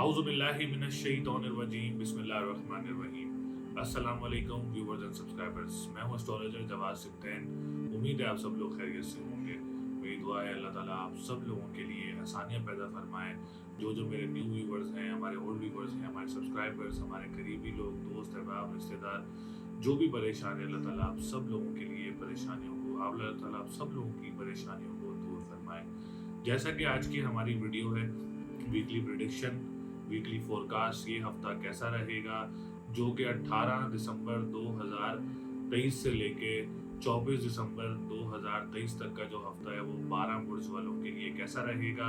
आउज़ुबिल्लाहि मिनश्शैतानिर्रजीम बिस्मिल्लाहिर्रहमानिर्रहीम। अस्सलाम वालेकुम व्यूअर्स एंड सब्सक्राइबर्स, मैं हूं एस्ट्रोलॉजर जवाद सिफ्तैन। उम्मीद है आप सब लोग खैरियत से होंगे। मेरी दुआ है अल्लाह ताला आप सब लोगों के लिए आसानियां पैदा फरमाए। जो मेरे न्यू व्यूअर्स हैं, हमारे ओल्ड व्यूअर्स हैं, हमारे सब्सक्राइबर्स, हमारे करीबी लोग, दोस्त, अहबाब, रिश्तेदार जो भी परेशान है, अल्लाह ताला आप सब लोगों के लिए परेशानियों को अल्लाह ताला आप सब लोगों की परेशानियों को दूर फरमाए। जैसा कि आज की हमारी वीडियो है, वीकली प्रेडिक्शन, वीकली फोरकास्ट, ये हफ्ता कैसा रहेगा, जो कि 18 दिसंबर 2023 से लेके 24 दिसंबर 2023 तक का जो हफ्ता है वो 12 बुर्ज वालों के लिए कैसा रहेगा,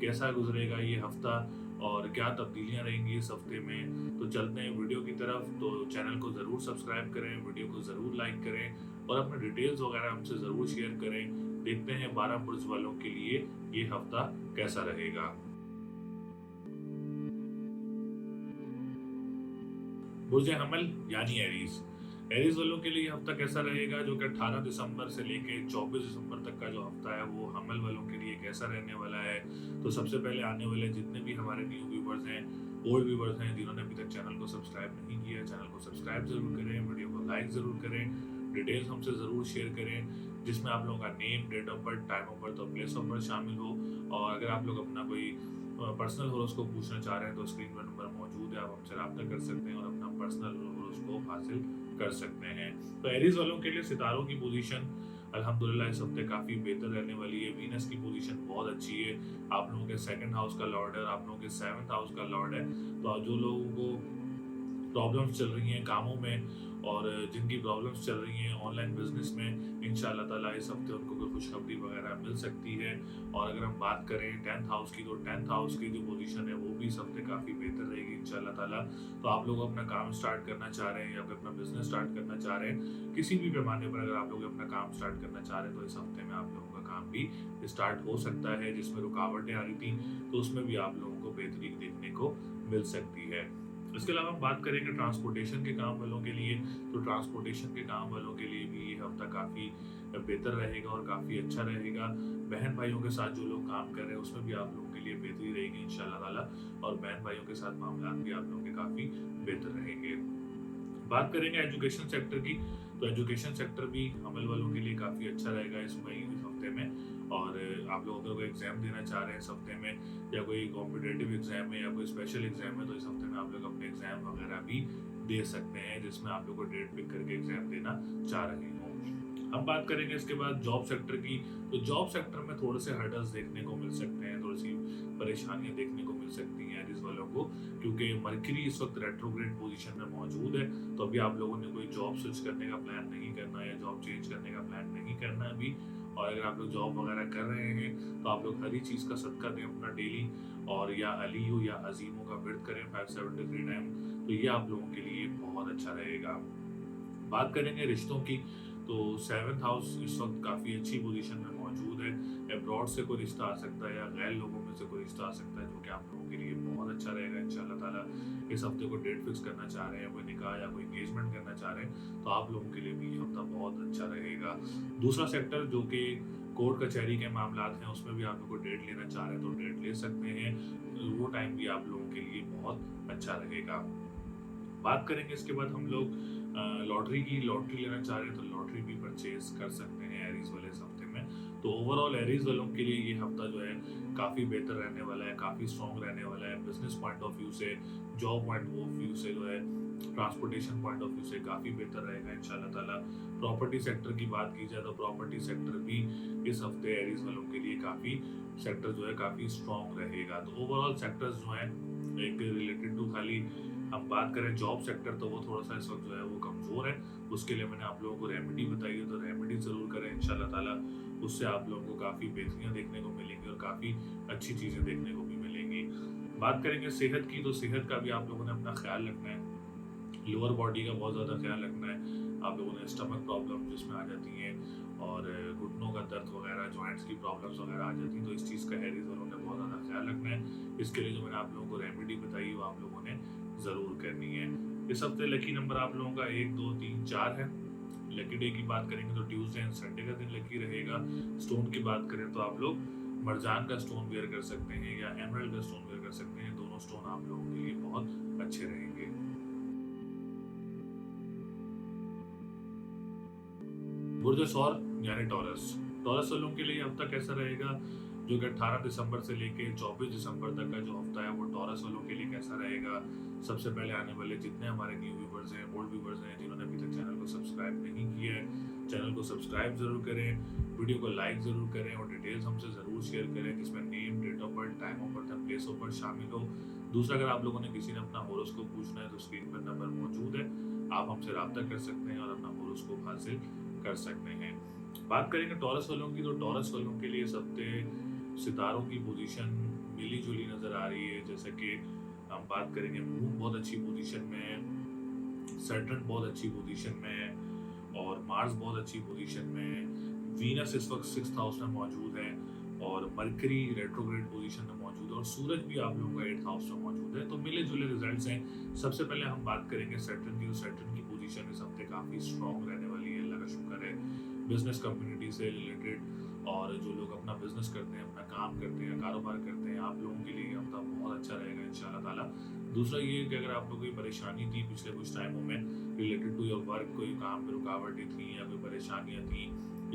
कैसा गुजरेगा ये हफ्ता और क्या तब्दीलियां रहेंगी इस हफ्ते में। तो चलते हैं वीडियो की तरफ। तो चैनल को ज़रूर सब्सक्राइब करें, वीडियो को ज़रूर लाइक करें और अपने डिटेल्स वगैरह हमसे ज़रूर शेयर करें। देखते हैं 12 बुर्ज वालों के लिए ये हफ्ता कैसा रहेगा। बुर्ज हमल यानी एरीज वालों के लिए ये हफ्ता कैसा रहेगा, जो कि 18 दिसंबर से लेके 24 दिसंबर तक का जो हफ्ता है वो हमल वालों के लिए कैसा रहने वाला है। तो सबसे पहले आने वाले जितने भी हमारे न्यू व्यूवर्स हैं, ओल्ड व्यूवर्स हैं, जिन्होंने अभी तक चैनल को सब्सक्राइब नहीं किया, चैनल को सब्सक्राइब जरूर करें, वीडियो को लाइक जरूर करें, डिटेल्स हमसे ज़रूर शेयर करें, जिसमें आप लोगों का name, date of birth, time of birth और प्लेस ऑफ बर्थ शामिल हो। और अगर आप लोग अपना कोई पर्सनल हॉरोस्कोप पूछना चाह रहे हैं तो स्क्रीन पर नंबर मौजूद है, आप हमसे रब्ता कर सकते हैं और अपना पर्सनल हॉरोस्कोप हासिल कर सकते हैं। तो एरीज वालों के लिए सितारों की पोजीशन अल्हम्दुलिल्लाह इस हफ्ते काफ़ी बेहतर रहने वाली है। वीनस की पोजीशन बहुत अच्छी है, आप लोगों के सेकंड हाउस का लॉर्ड है, आप लोगों के 7th हाउस का लॉर्ड है। तो जो लोगों को प्रॉब्लम्स चल रही हैं कामों में और जिनकी प्रॉब्लम्स चल रही हैं ऑनलाइन बिजनेस में, इंशाल्लाह ताला इस हफ्ते उनको कोई खुशखबरी वगैरह मिल सकती है। और अगर हम बात करें 10th हाउस की, तो 10th हाउस की जो पोजीशन है वो भी इस हफ्ते काफ़ी बेहतर रहेगी इंशाल्लाह ताला। तो आप लोग अपना काम स्टार्ट करना चाह रहे हैं या अपना बिजनेस स्टार्ट करना चाह रहे हैं, किसी भी पैमाने पर अगर आप लोग अपना काम स्टार्ट करना चाह रहे हैं, तो इस हफ्ते में आप लोगों का काम भी स्टार्ट हो सकता है। जिसमें रुकावटें आ रही थी तो उसमें भी आप लोगों को बेहतरी देखने को मिल सकती है। इसके अलावा हम बात करेंगे ट्रांसपोर्टेशन के काम वालों के लिए, तो ट्रांसपोर्टेशन के काम वालों के लिए भी ये हफ्ता काफ़ी बेहतर रहेगा और काफ़ी अच्छा रहेगा। बहन भाइयों के साथ जो लोग काम कर रहे हैं उसमें भी आप लोगों के लिए बेहतरी रहेगी इंशाल्लाह ताला, और बहन भाइयों के साथ मामला भी आप लोगों के काफ़ी बेहतर रहेंगे। बात करेंगे एजुकेशन सेक्टर की, तो एजुकेशन सेक्टर भी अमल वालों के लिए काफ़ी अच्छा रहेगा इस हफ्ते में। और आप लोग अगर कोई एग्ज़ाम देना चाह रहे हैं इस हफ्ते में, या कोई कॉम्पिटेटिव एग्ज़ाम है या कोई स्पेशल एग्ज़ाम है, तो इस हफ्ते में आप लोग अपने एग्ज़ाम वगैरह भी दे सकते हैं, जिसमें आप लोग को डेट पिक करके एग्ज़ाम देना चाह रहे हों। हम बात करेंगे इसके बाद जॉब सेक्टर की, तो जॉब सेक्टर में थोड़े से हर्डल्स देखने को मिल सकते हैं, थोड़ी सी परेशानियां देखने को मिल सकती हैं एरीज वालों को, क्योंकि मरकरी इस वक्त रेट्रोग्रेड पोजीशन में मौजूद है। तो अभी आप लोगों ने कोई जॉब स्विच करने का प्लान नहीं करना या जॉब चेंज करने का प्लान नहीं करना अभी। और अगर आप लोग जॉब वगैरह कर रहे हैं तो आप लोग हर ही चीज़ का सदका दें अपना डेली, और या अलीहो या अजीमों का व्रत करें 573 टाइम, तो ये आप लोगों के लिए बहुत अच्छा रहेगा। बात करेंगे रिश्तों की, तो 7th हाउस इस वक्त काफ़ी अच्छी पोजीशन में मौजूद है। अब्रॉड से कोई रिश्ता आ सकता है या गैर लोगों में से कोई रिश्ता आ सकता है, जो कि आप लोगों के लिए बहुत अच्छा रहेगा इंशाल्लाह ताला। इस हफ्ते को डेट फिक्स करना चाह रहे हैं, कोई निकाह या कोई एंगेजमेंट करना चाह रहे हैं, तो आप लोगों के लिए भी ये हफ्ता बहुत अच्छा रहेगा। दूसरा सेक्टर जो कि कोर्ट कचहरी के मामला हैं, उसमें भी आप लोग को डेट लेना चाह रहे हैं तो डेट ले सकते हैं, वो टाइम भी आप लोगों के लिए बहुत अच्छा रहेगा। बात करेंगे इसके बाद हम लोग लॉटरी की, लॉटरी लेना चाह रहे हैं तो लॉटरी भी परचेज कर सकते हैं एरीज वाले इस हफ्ते में। तो ओवरऑल एरीज वालों के लिए ये हफ्ता जो है काफ़ी बेहतर रहने वाला है, काफ़ी स्ट्रॉन्ग रहने वाला है, बिजनेस पॉइंट ऑफ व्यू से, जॉब पॉइंट ऑफ व्यू से जो है, ट्रांसपोर्टेशन पॉइंट ऑफ व्यू से काफ़ी बेहतर रहेगा इंशाल्लाह ताला। प्रॉपर्टी सेक्टर की बात की जाए तो प्रॉपर्टी सेक्टर भी इस हफ्ते एरीज वालों के लिए काफ़ी सेक्टर जो है काफ़ी स्ट्रॉन्ग रहेगा। तो ओवरऑल सेक्टर्स जो हैं, एक रिलेटेड टू खाली हम बात करें जॉब सेक्टर, तो वो थोड़ा सा इस वक्त जो है वो कमज़ोर है। उसके लिए मैंने आप लोगों को रेमेडी बताई है, तो रेमेडी ज़रूर करें इंशाल्लाह ताला, उससे आप लोगों को काफ़ी बेहतरियाँ देखने को मिलेंगी और काफ़ी अच्छी चीज़ें देखने को भी मिलेंगी। बात करेंगे सेहत की, तो सेहत का भी आप लोगों ने अपना ख्याल रखना है, लोअर बॉडी का बहुत ज़्यादा ख्याल रखना है। आप लोगों ने स्टमक प्रॉब्लम जिसमें आ जाती हैं और घुटनों का दर्द वगैरह, जॉइंट्स की प्रॉब्लम्स वगैरह आ जाती हैं, तो इस चीज़ का एरीज वालों ने बहुत ज़्यादा ख्याल रखना है। इसके लिए जो मैंने आप लोगों को रेमेडी बताई वो आप लोगों ने ज़रूर करनी है। इस हफ्ते लकी नंबर आप लोगों का 1, 2, 3, 4 है। लकी डे की बात करेंगे तो ट्यूसडे एंड संडे का दिन लकी रहेगा। स्टोन की बात करें तो आप लोग मरजान का स्टोन वेयर कर सकते हैं या एमरल्ड का स्टोन वेयर कर सकते हैं। दोनों स्टोन आप लोगों के लिए बहुत अच्छे रहेंगे। बुर्ज सौर यानी टॉरस। टॉरस वालों के लिए हफ्ता कैसा रहेगा, जो कि 18 दिसंबर से लेके 24 दिसंबर तक का जो हफ्ता है वो टॉरस वालों के लिए कैसा रहेगा। सबसे पहले आने वाले जितने हमारे न्यू व्यूवर्स हैं, ओल्ड व्यूवर्स हैं, जिन्होंने अभी तक चैनल को सब्सक्राइब नहीं किया है, चैनल को सब्सक्राइब जरूर करें, वीडियो को लाइक जरूर करें और डिटेल्स हमसे ज़रूर शेयर करें, जिसमें name, date of birth, time of birth, place of birth शामिल हो। दूसरा, अगर आप लोगों ने किसी ने अपना होरोस्कोप पूछना है तो स्क्रीन पर नंबर मौजूद है, आप हमसे रब्ता कर सकते हैं और अपना होरोस्कोप हासिल कर सकते हैं। बात करेंगे टॉरस वालों की, तो टॉरस वालों के लिए इस हफ्ते सितारों की पोजीशन मिली जुली नजर आ रही है। जैसे कि हम बात करेंगे, मून बहुत अच्छी पोजीशन में है, सैटर्न बहुत अच्छी पोजीशन में है और मार्स बहुत अच्छी पोजीशन में है। वीनस इस वक्त 6th हाउस में मौजूद है और मरकरी रेट्रोग्रेड पोजीशन में मौजूद है और सूरज भी आप लोगों का 8th हाउस में मौजूद है। तो मिले जुले रिजल्ट्स हैं। सबसे पहले हम बात करेंगे सैटर्न की। सैटर्न की पोजीशन इस हफ्ते काफी स्ट्रॉन्ग रहने वाली है, अल्लाह का शुक्र है। बिजनेस कम्युनिटी से रिलेटेड और जो लोग अपना बिजनेस करते हैं, अपना काम करते हैं, कारोबार करते हैं, आप लोगों के लिए हफ्ता बहुत अच्छा रहेगा इंशाल्लाह ताला। दूसरा ये कि अगर आप लोग कोई परेशानी थी पिछले कुछ टाइमों में रिलेटेड टू योर वर्क, कोई काम में रुकावटें थी या कोई परेशानियां थी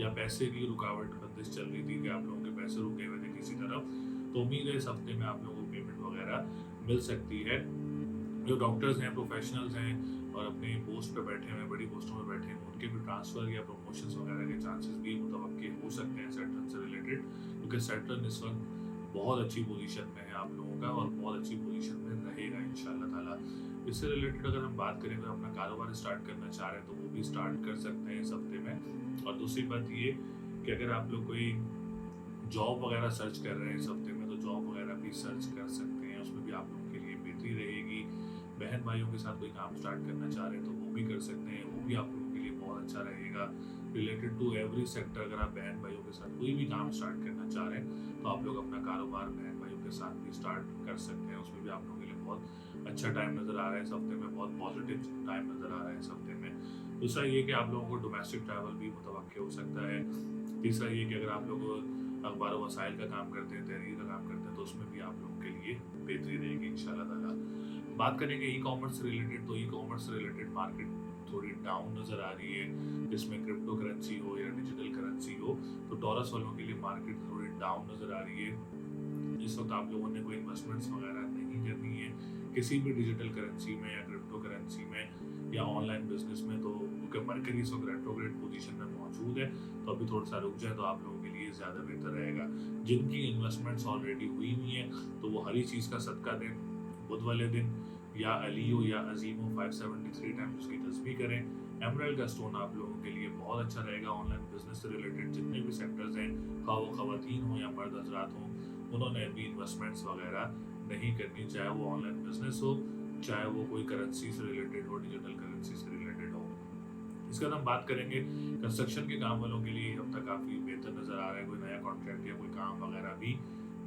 या पैसे की रुकावट बंदिश चल रही थी कि आप लोगों के पैसे रुके हुए थे किसी तरफ, तो उम्मीद है इस हफ्ते में आप लोगों को पेमेंट वगैरह मिल सकती है। जो डॉक्टर्स हैं, प्रोफेशनल्स हैं और अपने पोस्ट पे बैठे हुए, बड़ी पोस्टों में बैठे हैं, उनके भी ट्रांसफर या प्रमोशंस वगैरह के चांसेस भी मुतवक्के हो सकते हैं सैटर्न से रिलेटेड, क्योंकि सैटर्न इस वक्त बहुत अच्छी पोजीशन में है आप लोगों का और बहुत अच्छी पोजीशन में रहेगा इंशाल्लाह ताला। इससे रिलेटेड अगर हम बात करें, अगर अपना कारोबार स्टार्ट करना चाह रहे हैं तो वो भी स्टार्ट कर सकते हैं इस हफ्ते में। और दूसरी बात ये कि अगर आप लोग कोई जॉब वगैरह सर्च कर रहे हैं इस हफ्ते में, तो जॉब वगैरह भी सर्च कर सकते हैं, उसमें भी आप लोगों के लिए बेहतरी रहेगी। बहन भाइयों के साथ कोई काम स्टार्ट करना चाह रहे हैं तो वो भी कर सकते हैं, वो भी आप लोगों के लिए बहुत अच्छा रहेगा। रिलेटेड टू एवरी सेक्टर, अगर आप बहन भाइयों के साथ कोई भी काम स्टार्ट करना चाह रहे हैं तो आप लोग अपना कारोबार बहन भाइयों के साथ भी स्टार्ट कर सकते हैं, उसमें भी आप लोगों के लिए बहुत अच्छा टाइम नज़र आ रहा है इस हफ्ते में, बहुत पॉजिटिव टाइम नज़र आ रहा है इस हफ्ते में। दूसरा ये कि आप लोगों को डोमेस्टिक ट्रैवल भी मुतवक्के हो सकता है। तीसरा ये कि अगर आप लोग अखबार वसाइल का काम करते हैं, तहरीर का काम करते हैं, तो उसमें भी आप लोगों के लिए बेहतरी रहेगी इंशाल्लाह ताला। बात करेंगे ई कॉमर्स से रिलेटेड, तो ई कॉमर्स से रिलेटेड मार्केट थोड़ी डाउन नज़र आ रही है, जिसमें क्रिप्टो करेंसी हो या डिजिटल करेंसी हो, तो टॉरस वालों के लिए मार्केट थोड़ी डाउन नज़र आ रही है। इस वक्त आप लोगों ने कोई इन्वेस्टमेंट्स वगैरह नहीं करनी है किसी भी डिजिटल करेंसी में या क्रिप्टो करेंसी में या ऑनलाइन बिजनेस में, तो क्योंकि मरकरी इस वक्त रेट्रोग्रेड पोजीशन में मौजूद है, तो अभी थोड़ा सा रुक जाए तो आप लोगों के लिए ज़्यादा बेहतर रहेगा। जिनकी इन्वेस्टमेंट्स ऑलरेडी हुई हुई हैं तो वो हर चीज़ का सदका दें, बुध वाले दिन या अलियो या अजीमो 573 टाइम्स उसकी तस्बीह करें। एमरल्ड का स्टोन आप लोगों के लिए बहुत अच्छा रहेगा। ऑनलाइन बिजनेस से रिलेटेड जितने भी सेक्टर्स हैं, खा वो खवातीन हो या मर्द हजरात हों, उन्होंने अभी इन्वेस्टमेंट्स वगैरह नहीं करनी, चाहे वो ऑनलाइन बिजनेस हो, चाहे वो कोई करेंसी से रिलेटेड हो, डिजिटल करेंसी से रिलेटेड हो। इसके बाद हम बात करेंगे कंस्ट्रक्शन के काम वालों के लिए अब तक काफ़ी बेहतर नज़र आ रहा है। कोई नया कॉन्ट्रैक्ट या कोई काम वगैरह भी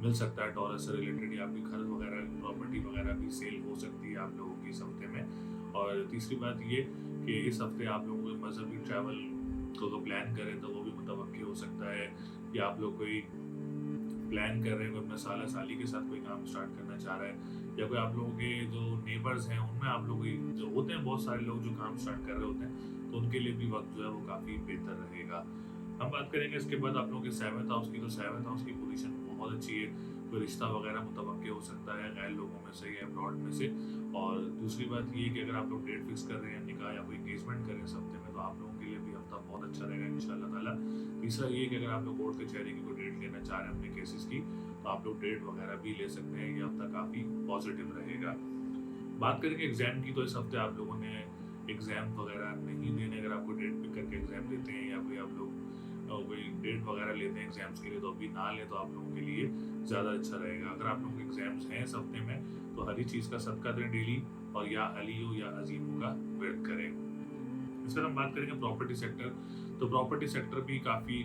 मिल सकता है टॉरस से रिलेटेड, या आपकी घर वगैरह प्रॉपर्टी वगैरह भी सेल हो सकती है आप लोगों की इस हफ्ते में। और तीसरी बात ये कि इस हफ्ते आप लोगों को मजहबी ट्रैवल को प्लान करें तो वो भी मुतवक्की हो सकता है, या आप लोग कोई प्लान कर रहे हैं, कोई अपना साला साली के साथ कोई काम स्टार्ट करना चाह रहा है, या कोई आप लोगों के जो नेबर्स हैं उनमें आप लोग जो होते हैं बहुत सारे लोग जो काम स्टार्ट कर रहे होते हैं, तो उनके लिए भी वक्त जो है वो काफ़ी बेहतर रहेगा। हम बात करेंगे इसके बाद आप लोगों के 7th हाउस की, तो 7th हाउस की पोजीशन बहुत अच्छी है। कोई रिश्ता वगैरह मुतवक्के हो सकता है गैर लोगों में से या अब्रॉड में से। और दूसरी बात ये कि अगर आप लोग डेट फिक्स कर रहे हैं, निकाह या कोई एंगेजमेंट कर रहे हैं इस हफ्ते में, तो आप लोगों के लिए भी हफ्ता बहुत अच्छा रहेगा इंशाल्लाह ताला। तीसरा ये कि अगर आप लोग कोर्ट कचहरी की कोई डेट लेना चाह रहे हैं अपने केसेस की, तो आप लोग डेट वगैरह भी ले सकते हैं, ये हफ्ता काफ़ी पॉजिटिव रहेगा। बात करेंगे एग्जाम की, तो इस हफ्ते आप लोगों ने एग्जाम वगैरह नहीं देने, अगर आपको डेट पिक करके एग्जाम देते हैं या कोई आप लोग कोई डेट वगैरह लेते हैं एग्जाम्स के लिए, तो अभी ना लें तो आप लोगों के लिए ज़्यादा अच्छा रहेगा। अगर आप लोगों के एग्जाम्स हैं इस हफ्ते में तो हर चीज़ का सदका दें डेली, और या अलियो या अजीमों का व्रत करें। इस पर हम बात करेंगे प्रॉपर्टी सेक्टर, तो प्रॉपर्टी सेक्टर भी काफ़ी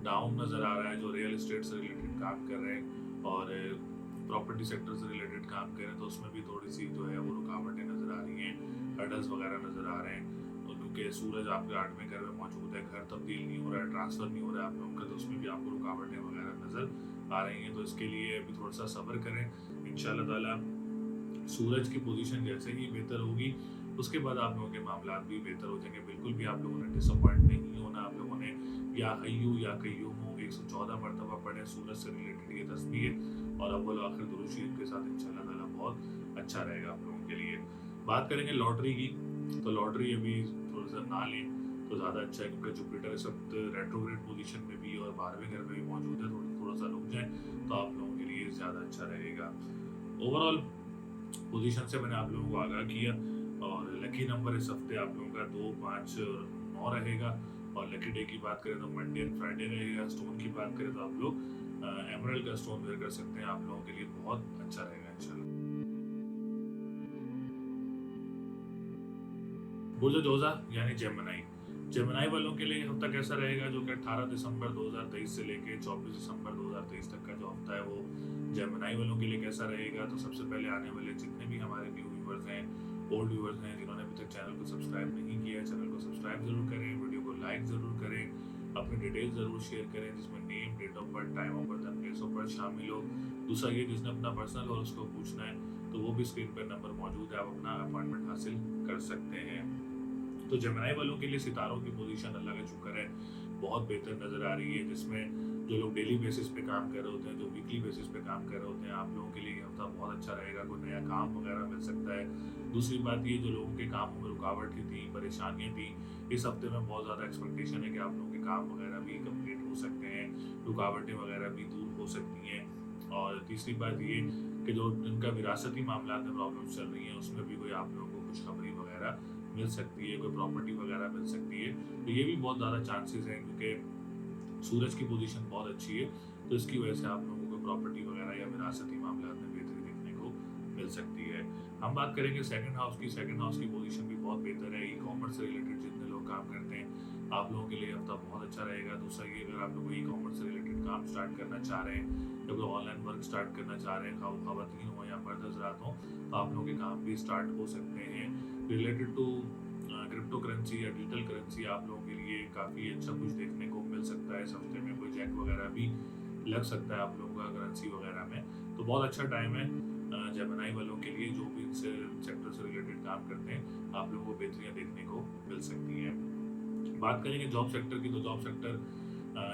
डाउन नज़र आ रहा है। जो रियल इस्टेट से रिलेटेड काम कर रहे हैं और प्रॉपर्टी सेक्टर से रिलेटेड काम करें, तो उसमें भी थोड़ी सी जो है वो रुकावटें नज़र आ रही हैं, हर्डल्स वगैरह नज़र आ रहे हैं, क्योंकि सूरज आपके 8वें घर में मौजूद है, घर तब्दील नहीं हो रहा है, ट्रांसफ़र नहीं हो रहा है आप लोगों का, तो उसमें भी आपको रुकावटें वगैरह नज़र आ रही हैं, तो इसके लिए अभी थोड़ा सा सब्र करें। इंशाल्लाह ताला सूरज की पोजीशन जैसे ही बेहतर होगी उसके बाद आप लोगों के मामलात भी बेहतर हो जाएंगे। बिल्कुल भी आप लोगों ने डिसअपॉइंट नहीं होना। आप लोगों ने या हय्यू या कय्यूम हो 114 मरतबा पढ़े सूरज से रिलेटेड ये तस्बीह और अव्वल आखिर दुरूद शरीफ के साथ इंशाल्लाह ताला बहुत अच्छा रहेगा आप लोगों के लिए। बात करेंगे लॉटरी की, तो लॉटरी अभी थोड़ा सा ना लें तो ज़्यादा अच्छा है, क्योंकि जुपिटर इस वक्त रेट्रोग्रेड पोजीशन में भी और 12वें घर में भी मौजूद है। थोड़ा सा रुक जाए तो आप लोगों के लिए ज़्यादा अच्छा रहेगा। ओवरऑल पोजीशन से मैंने आप लोगों को आगाह किया। और लकी नंबर इस हफ्ते आप लोगों का 2, 5 और 9 रहेगा। और लकी डे की बात करें तो मंडे एंड फ्राइडे रहेगा। स्टोन की बात करें तो आप लोग एमरल्ड का स्टोन वेयर कर सकते हैं, आप लोगों के लिए बहुत अच्छा रहेगा इंशाल्लाह। बुर्ज जोजा यानी जेमिनी वालों के लिए हफ्ता कैसा रहेगा, जो कि 18 दिसंबर 2023 से लेके 24 दिसंबर 2023 तक का जो हफ्ता है वो जेमिनी वालों के लिए कैसा रहेगा। तो सबसे पहले आने वाले जितने भी हमारे न्यू व्यूवर्स हैं, ओल्ड व्यूवर्स हैं, जिन्होंने अभी तक चैनल को सब्सक्राइब नहीं किया है, चैनल को सब्सक्राइब जरूर करें, वीडियो को लाइक जरूर करें, अपनी डिटेल्स जरूर शेयर करें जिसमें name, date of birth, time of birth, place of birth शामिल हो। दूसरा ये जिसने अपना पर्सनल और उसको पूछना है तो वो भी स्क्रीन पर नंबर मौजूद है, आप अपना अपॉइंटमेंट हासिल कर सकते हैं। तो जेमिनी वालों के लिए सितारों की पोजीशन अल्लाह का शुक्र है बहुत बेहतर नज़र आ रही है, जिसमें जो लोग डेली बेसिस पे काम कर रहे होते हैं, जो वीकली बेसिस पे काम कर रहे होते हैं, आप लोगों के लिए ये हफ्ता बहुत अच्छा रहेगा। कोई नया काम वगैरह मिल सकता है। दूसरी बात ये, जो लोगों के कामों में रुकावटें थी, परेशानियाँ थी, इस हफ्ते में बहुत ज़्यादा एक्सपेक्टेशन है कि आप लोगों के काम वगैरह भी कंप्लीट हो सकते हैं, रुकावटें वगैरह भी दूर हो सकती हैं। और तीसरी बात ये कि जो जिनका विरासती मामला में प्रॉब्लम्स चल रही हैं उसमें भी कोई आप लोगों को खुशखबरी वगैरह मिल सकती है, कोई प्रॉपर्टी वगैरह मिल सकती है। तो ये भी बहुत ज़्यादा चांसेस हैं, क्योंकि सूरज की पोजीशन बहुत अच्छी है, तो इसकी वजह से आप लोगों को प्रॉपर्टी वगैरह या विरासती मामला में बेहतरी देखने को मिल सकती है। हम बात करेंगे सेकंड हाउस की पोजीशन भी बहुत बेहतर है। ई कॉमर्स से रिलेटेड जितने लोग काम करते हैं आप लोगों के लिए हफ्ता बहुत अच्छा रहेगा। दूसरा ये, अगर आप लोग ई कॉमर्स से रिलेटेड काम स्टार्ट करना चाह रहे हैं या कोई ऑनलाइन वर्क स्टार्ट करना चाह रहे हैं, खवातीन हो या मर्द हजरात हो, तो आप लोगों के काम भी स्टार्ट हो सकते हैं। रिलेटेड टू क्रिप्टो करेंसी या डिजिटल करेंसी आप लोगों के लिए काफ़ी अच्छा कुछ देखने को मिल सकता है। इस हफ्ते में कोई चेक वगैरह भी लग सकता है आप लोगों का करेंसी वगैरह में, तो बहुत अच्छा टाइम है जेमिनी वालों के लिए। जो भी इनसे सेक्टर से रिलेटेड काम करते हैं आप लोगों को बेहतरियाँ देखने को मिल सकती हैं। बात करेंगे जॉब सेक्टर की, तो जॉब सेक्टर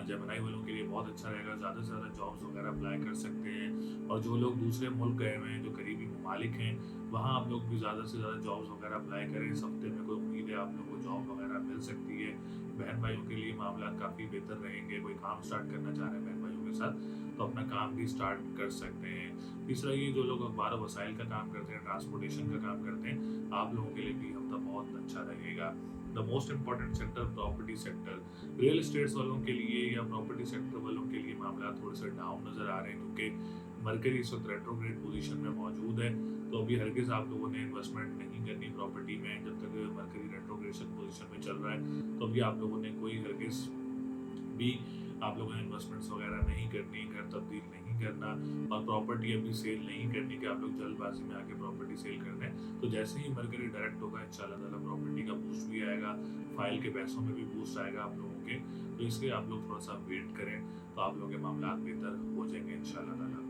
जेमिनी वालों के लिए बहुत अच्छा रहेगा। ज़्यादा से ज़्यादा जॉब्स वगैरह अप्लाई कर सकते हैं। और जो लोग दूसरे मुल्क गए हुए हैं, जो करीबी ममालिक हैं, वहाँ आप लोग भी ज़्यादा से ज़्यादा जॉब्स वगैरह अप्लाई करें। इस हफ्ते में कोई उम्मीद है आप लोगों को जॉब वगैरह मिल सकती है। बहन भाइयों के लिए मामला काफ़ी बेहतर रहेंगे। कोई काम स्टार्ट करना चाह रहे हैं बहन भाइयों के साथ तो अपना काम भी स्टार्ट कर सकते हैं। तीसरा ये, जो लोग अखबार वसाइल का काम करते हैं, ट्रांसपोर्टेशन का काम करते हैं, आप लोगों के लिए भी हफ्ता बहुत अच्छा रहेगा। The most important sector property sector, real estates वालों के लिए या प्रॉपर्टी सेक्टर वालों के लिए मामला थोड़े से डाउन नज़र आ रहे हैं, क्योंकि मरकरी इस वक्त रेट्रोग्रेड पोजीशन में मौजूद है। तो अभी हरगिज़ आप लोगों ने इन्वेस्टमेंट नहीं करनी प्रॉपर्टी में जब तक मरकरी रेट्रोग्रेशन पोजीशन में चल रहा है। तो अभी आप लोगों ने कोई हरगिज़ भी आप लोगों ने इन्वेस्टमेंट्स वगैरह नहीं करनी, घर तब्दील नहीं करना और प्रॉपर्टी अभी सेल नहीं करनी कि आप लोग जल्दबाजी में आके प्रॉपर्टी सेल कर दें। तो जैसे ही मरकरी डायरेक्ट होगा इंशाल्लाह ताला प्रॉपर्टी का बूस्ट भी आएगा, फाइल के पैसों में भी बूस्ट आएगा आप लोगों के। तो इसलिए आप लोग थोड़ा सा वेट करें तो आप लोगों के मामला बेहतर हो जाएंगे इंशाल्लाह ताला।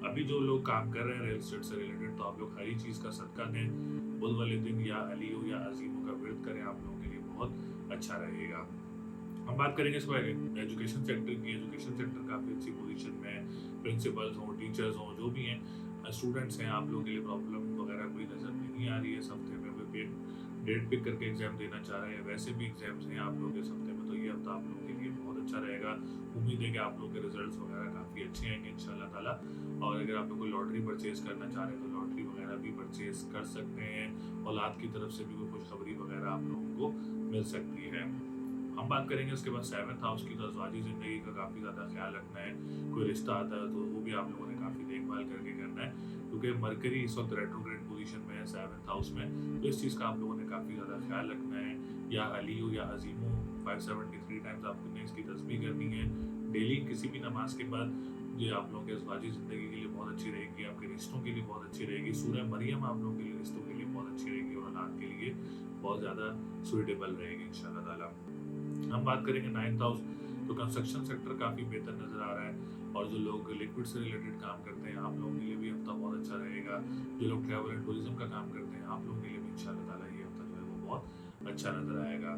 अभी जो लोग काम कर रहे हैं रियल एस्टेट से रिलेटेड, तो आप लोग हरी चीज़ का सदका दें, बुध वाले दिन या अलियो या अजीमों का विरद करें, आप लोगों के लिए बहुत अच्छा रहेगा। हम बात करेंगे इसको एजुकेशन सेक्टर की। एजुकेशन सेक्टर काफ़ी अच्छी पोजीशन में है। प्रिंसिपल्स हों, टीचर्स हों, जो भी हैं, स्टूडेंट्स हैं, आप लोगों के लिए प्रॉब्लम वगैरह कोई नज़र नहीं आ रही है। इस हफ्ते में कोई डेट पिक करके एग्जाम देना चाह रहे हैं, वैसे भी एग्जाम्स हैं आप लोग इस हफ्ते में, तो ये हफ्ता आप लोगों के लिए बहुत अच्छा रहेगा। उम्मीद है कि आप लोगों के रिजल्ट्स वगैरह काफ़ी अच्छे आएंगे इंशाल्लाह ताला। और अगर आप लोग कोई लॉटरी परचेज करना चाह रहे हैं तो लॉटरी वगैरह भी परचेज कर सकते हैं। औलाद की तरफ से भी कोई खुशखबरी वगैरह आप लोगों को मिल सकती है। हम बात करेंगे उसके बाद 7th हाउस की, तो अज़वाजी ज़िंदगी का काफ़ी ज़्यादा ख्याल रखना है। कोई रिश्ता आता है तो वो भी आप लोगों ने काफ़ी देखभाल करके करना है, क्योंकि मरकरी इस वक्त रेट्रोग्रेड पोजीशन में है 7th हाउस में। तो इस चीज़ का आप लोगों ने काफ़ी ज़्यादा ख्याल रखना है। या अलियो या अजीमो 573 टाइम्स आपने इसकी तस्बीह करनी है डेली किसी भी नमाज के बाद। ये आप लोगों के अज़वाजी ज़िंदगी के लिए बहुत अच्छी रहेगी, आपके रिश्तों के लिए बहुत अच्छी रहेगी। सूरह मरियम आप लोगों के लिए रिश्तों के लिए बहुत अच्छी रहेगी और औलाद के लिए बहुत ज़्यादा सुइटेबल रहेगी इंशाल्लाह ताला। हम बात करेंगे 9th हाउस, तो कंस्ट्रक्शन सेक्टर काफ़ी बेहतर नज़र आ रहा है। और जो लोग लिक्विड से रिलेटेड काम करते हैं, आप लोगों के लिए भी हफ्ता बहुत अच्छा रहेगा। जो लोग ट्रैवल एंड टूरिज्म का काम करते हैं, आप लोगों के लिए भी इंशाल्लाह ताला ये हफ्ता जो है वो बहुत अच्छा नज़र आएगा।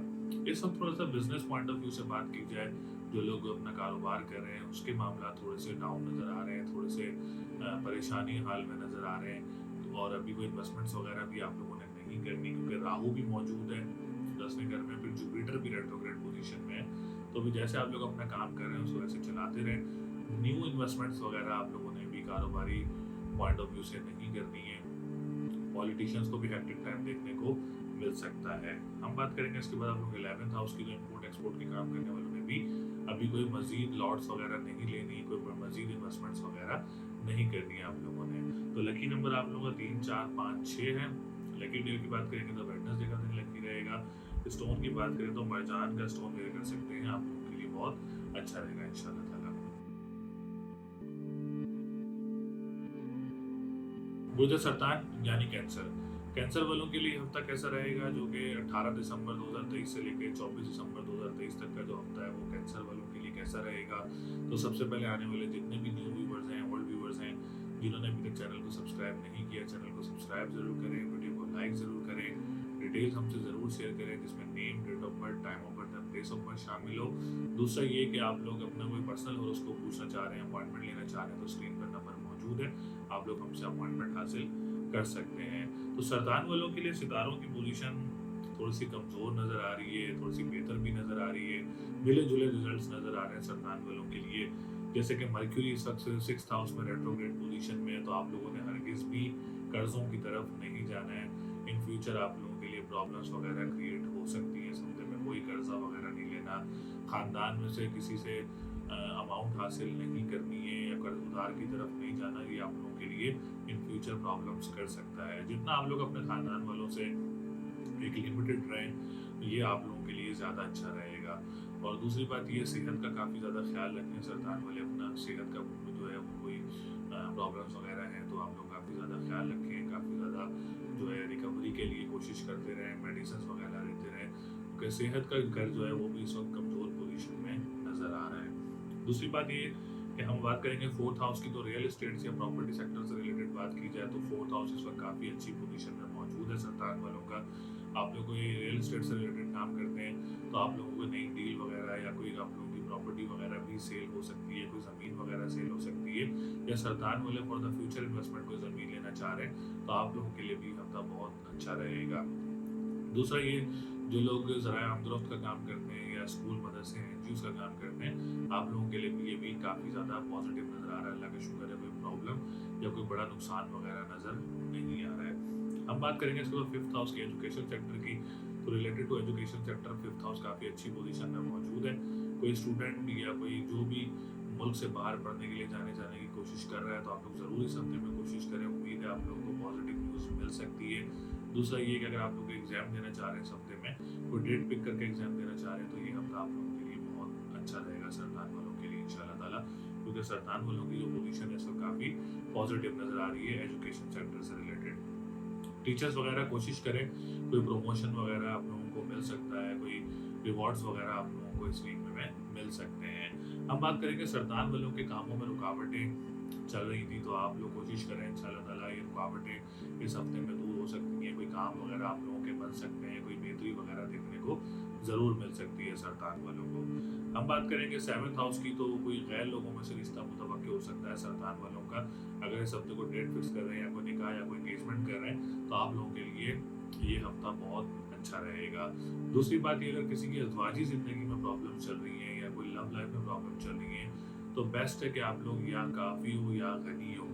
इस वक्त थोड़ा सा बिजनेस पॉइंट ऑफ व्यू से बात की जाए, जो लोग अपना कारोबार कर रहे हैं उसके मामला थोड़े से डाउन नज़र आ रहे हैं, थोड़े से परेशानी हाल में नज़र आ रहे हैं। और अभी कोई इन्वेस्टमेंट्स वगैरह भी आप लोगों ने नहीं करनी, क्योंकि राहु भी मौजूद है 10वें घर में, फिर जुपिटर भी रेट्रोग्रेड पोजीशन में है। तो भी जैसे आप लोग अपना काम कर रहे हैं उसको वैसे चलाते रहें। न्यू इन्वेस्टमेंट्स वगैरह आप लोगों ने भी कारोबारी पॉइंट ऑफ व्यू से नहीं करनी है। पॉलिटिशियंस को भी हेक्टिक टाइम देखने को मिल सकता है। हम बात करेंगे इसके बाद आप लोग 11th हाउस की, जो इम्पोर्ट एक्सपोर्ट के काम करने वालों ने भी अभी कोई मजीद लॉट्स वगैरह नहीं लेनी, कोई मजीद इन्वेस्टमेंट्स वगैरह नहीं करनी है आप लोगों ने। तो लकी नंबर आप लोगों का 3, 4, 5, 6 है। लकी डे की बात करेंगे तो वेडनेसडे का दिन लकी रहेगा। स्टोन की बात करें तो मरजान का स्टोन वेयर कर सकते हैं, आप लोगों के लिए बहुत अच्छा रहेगा इंशाल्लाह ताला। बुध सरतान यानी कैंसर, कैंसर वालों के लिए हफ्ता कैसा रहेगा, जो कि 18 दिसंबर 2023 से लेकर 24 दिसंबर 2023 तक का जो हफ्ता है वो कैंसर वालों के लिए कैसा रहेगा। तो सबसे पहले आने वाले जितने भी न्यू व्यूवर्स हैं, ओल्ड व्यूवर्स हैं, जिन्होंने अभी तक चैनल को सब्सक्राइब नहीं किया, चैनल को सब्सक्राइब जरूर करें, वीडियो को लाइक जरूर करें, डिटेल्स हमसे ज़रूर शेयर करें जिसमें name, date of birth, time of birth, place of birth शामिल हो। दूसरा ये कि आप लोग अपना कोई पर्सनल हॉरोस्कोप पूछना चाह रहे हैं, अपॉइंटमेंट लेना चाह रहे हैं, तो स्क्रीन पर नंबर मौजूद है, आप लोग हमसे अपॉइंटमेंट हासिल कर सकते हैं। तो सरतान वालों के लिए सितारों की पोजीशन थोड़ी सी कमज़ोर नज़र आ रही है, थोड़ी सी बेहतर भी नज़र आ रही है, मिले जुले रिजल्ट्स नज़र आ रहे हैं सरतान वालों के लिए। जैसे कि मर्क्यूरी इस वक्त 6th हाउस में रेट्रोग्रेड पोजीशन में है, तो आप लोगों ने हरगिज़ भी कर्जों की तरफ नहीं जाना है। इन फ्यूचर आप लोगों के लिए प्रॉब्लम्स वगैरह क्रिएट हो सकती है, इस हफ्ते में कोई कर्जा वगैरह नहीं लेना, ख़ानदान में से किसी से अमाउंट हासिल नहीं करनी है या कर्ज उधार की तरफ नहीं जाना, ये आप लोगों के लिए इन फ्यूचर प्रॉब्लम्स कर सकता है। जितना आप लोग अपने ख़ानदान वालों से एक लिमिटेड रहें, ये आप लोगों के लिए ज़्यादा अच्छा रहेगा। और दूसरी बात ये, सेहत का काफ़ी ज़्यादा ख्याल रखें सरतान वाले, अपना सेहत का जो है कोई प्रॉब्लम्स वगैरह हैं तो आप लोग काफ़ी ज़्यादा ख्याल रखें, काफ़ी ज़्यादा जो है रिकवरी के लिए कोशिश करते रहें, मेडिसिन वगैरह लेते रहें, क्योंकि सेहत का घर जो है वो भी इस वक्त कमज़ोर पोजीशन में नज़र आ रहा है। दूसरी बात ये कि हम बात करेंगे 4th हाउस की, तो रियल एस्टेट या प्रॉपर्टी सेक्टर से रिलेटेड बात की जाए तो 4th हाउस इस वक्त काफ़ी अच्छी पोजीशन में मौजूद है सरतान वालों का। आप लोग कोई रियल एस्टेट से रिलेटेड काम करते हैं तो आप लोगों को नई डील वगैरह या कोई आप लोगों की प्रॉपर्टी वगैरह भी सेल हो सकती है, कोई ज़मीन वगैरह सेल हो सकती है, या सरतान वाले फॉर द फ्यूचर इन्वेस्टमेंट कोई ज़मीन लेना चाह रहे हैं तो आप लोगों के लिए भी हफ्ता बहुत अच्छा रहेगा। दूसरा ये, जो लोग ज़राए आमदरफ्त का काम करते हैं या स्कूल मदरसे एनजीओज़ का काम करते हैं, आप लोगों के लिए भी ये भी काफ़ी ज़्यादा पॉजिटिव नज़र आ रहा है। अल्लाह का शुक्र है, कोई प्रॉब्लम या कोई बड़ा नुकसान वगैरह नज़र नहीं आ रहा है। हम बात करेंगे इसके बाद 5th हाउस की, एजुकेशन सेक्टर की, तो related to education sector 5th house काफ़ी अच्छी पोजीशन में मौजूद है। कोई स्टूडेंट या कोई जो भी मुल्क से बाहर पढ़ने के लिए जाने की कोशिश कर रहा है तो आप लोग ज़रूर इस हफ्ते में कोशिश करें, उम्मीद है आप लोगों को पॉजिटिव न्यूज़ मिल सकती है। दूसरा ये कि अगर आप लोग एग्ज़ाम देना चाह रहे हैं इस हफ्ते में, कोई डेट पिक करके एग्ज़ाम देना चाह रहे हैं, तो ये हफ्ता आप लोगों के लिए बहुत अच्छा रहेगा सरतान वालों के लिए इंशाल्लाह ताला, क्योंकि सरतान वालों की जो पोजीशन है इसको काफ़ी पॉजिटिव नज़र आ रही है एजुकेशन सेक्टर से रिलेटेड। टीचर्स वगैरह कोशिश करें, कोई प्रमोशन वगैरह आप लोगों को मिल सकता है, कोई रिवॉर्ड्स वगैरह आप लोगों को इस वीक में मिल सकते हैं। हम बात करेंगे सरतान वालों के कामों में रुकावटें चल रही थी, तो आप लोग कोशिश करें इंशाल्लाह ताला ये रुकावटें इस हफ्ते में दूर हो सकती हैं, कोई काम वगैरह आप लोगों के बन सकते हैं, कोई बेहतरी वगैरह देखने को ज़रूर मिल सकती है सरतान वालों को। हम बात करेंगे 7th हाउस की, तो कोई गैर लोगों में से रिश्ता मुतवक्किल हो सकता है सरतान वालों का। अगर इस हफ्ते को डेट फिक्स कर रहे हैं या कोई निकाह या कोई एंगेजमेंट कर रहे हैं तो आप लोगों के लिए ये हफ्ता बहुत अच्छा रहेगा। दूसरी बात ये, अगर किसी की अज़वाजी ज़िंदगी में प्रॉब्लम चल रही है या कोई लव लाइफ में प्रॉब्लम चल रही है तो बेस्ट है कि आप लोग या काफ़ी हो या गनी हो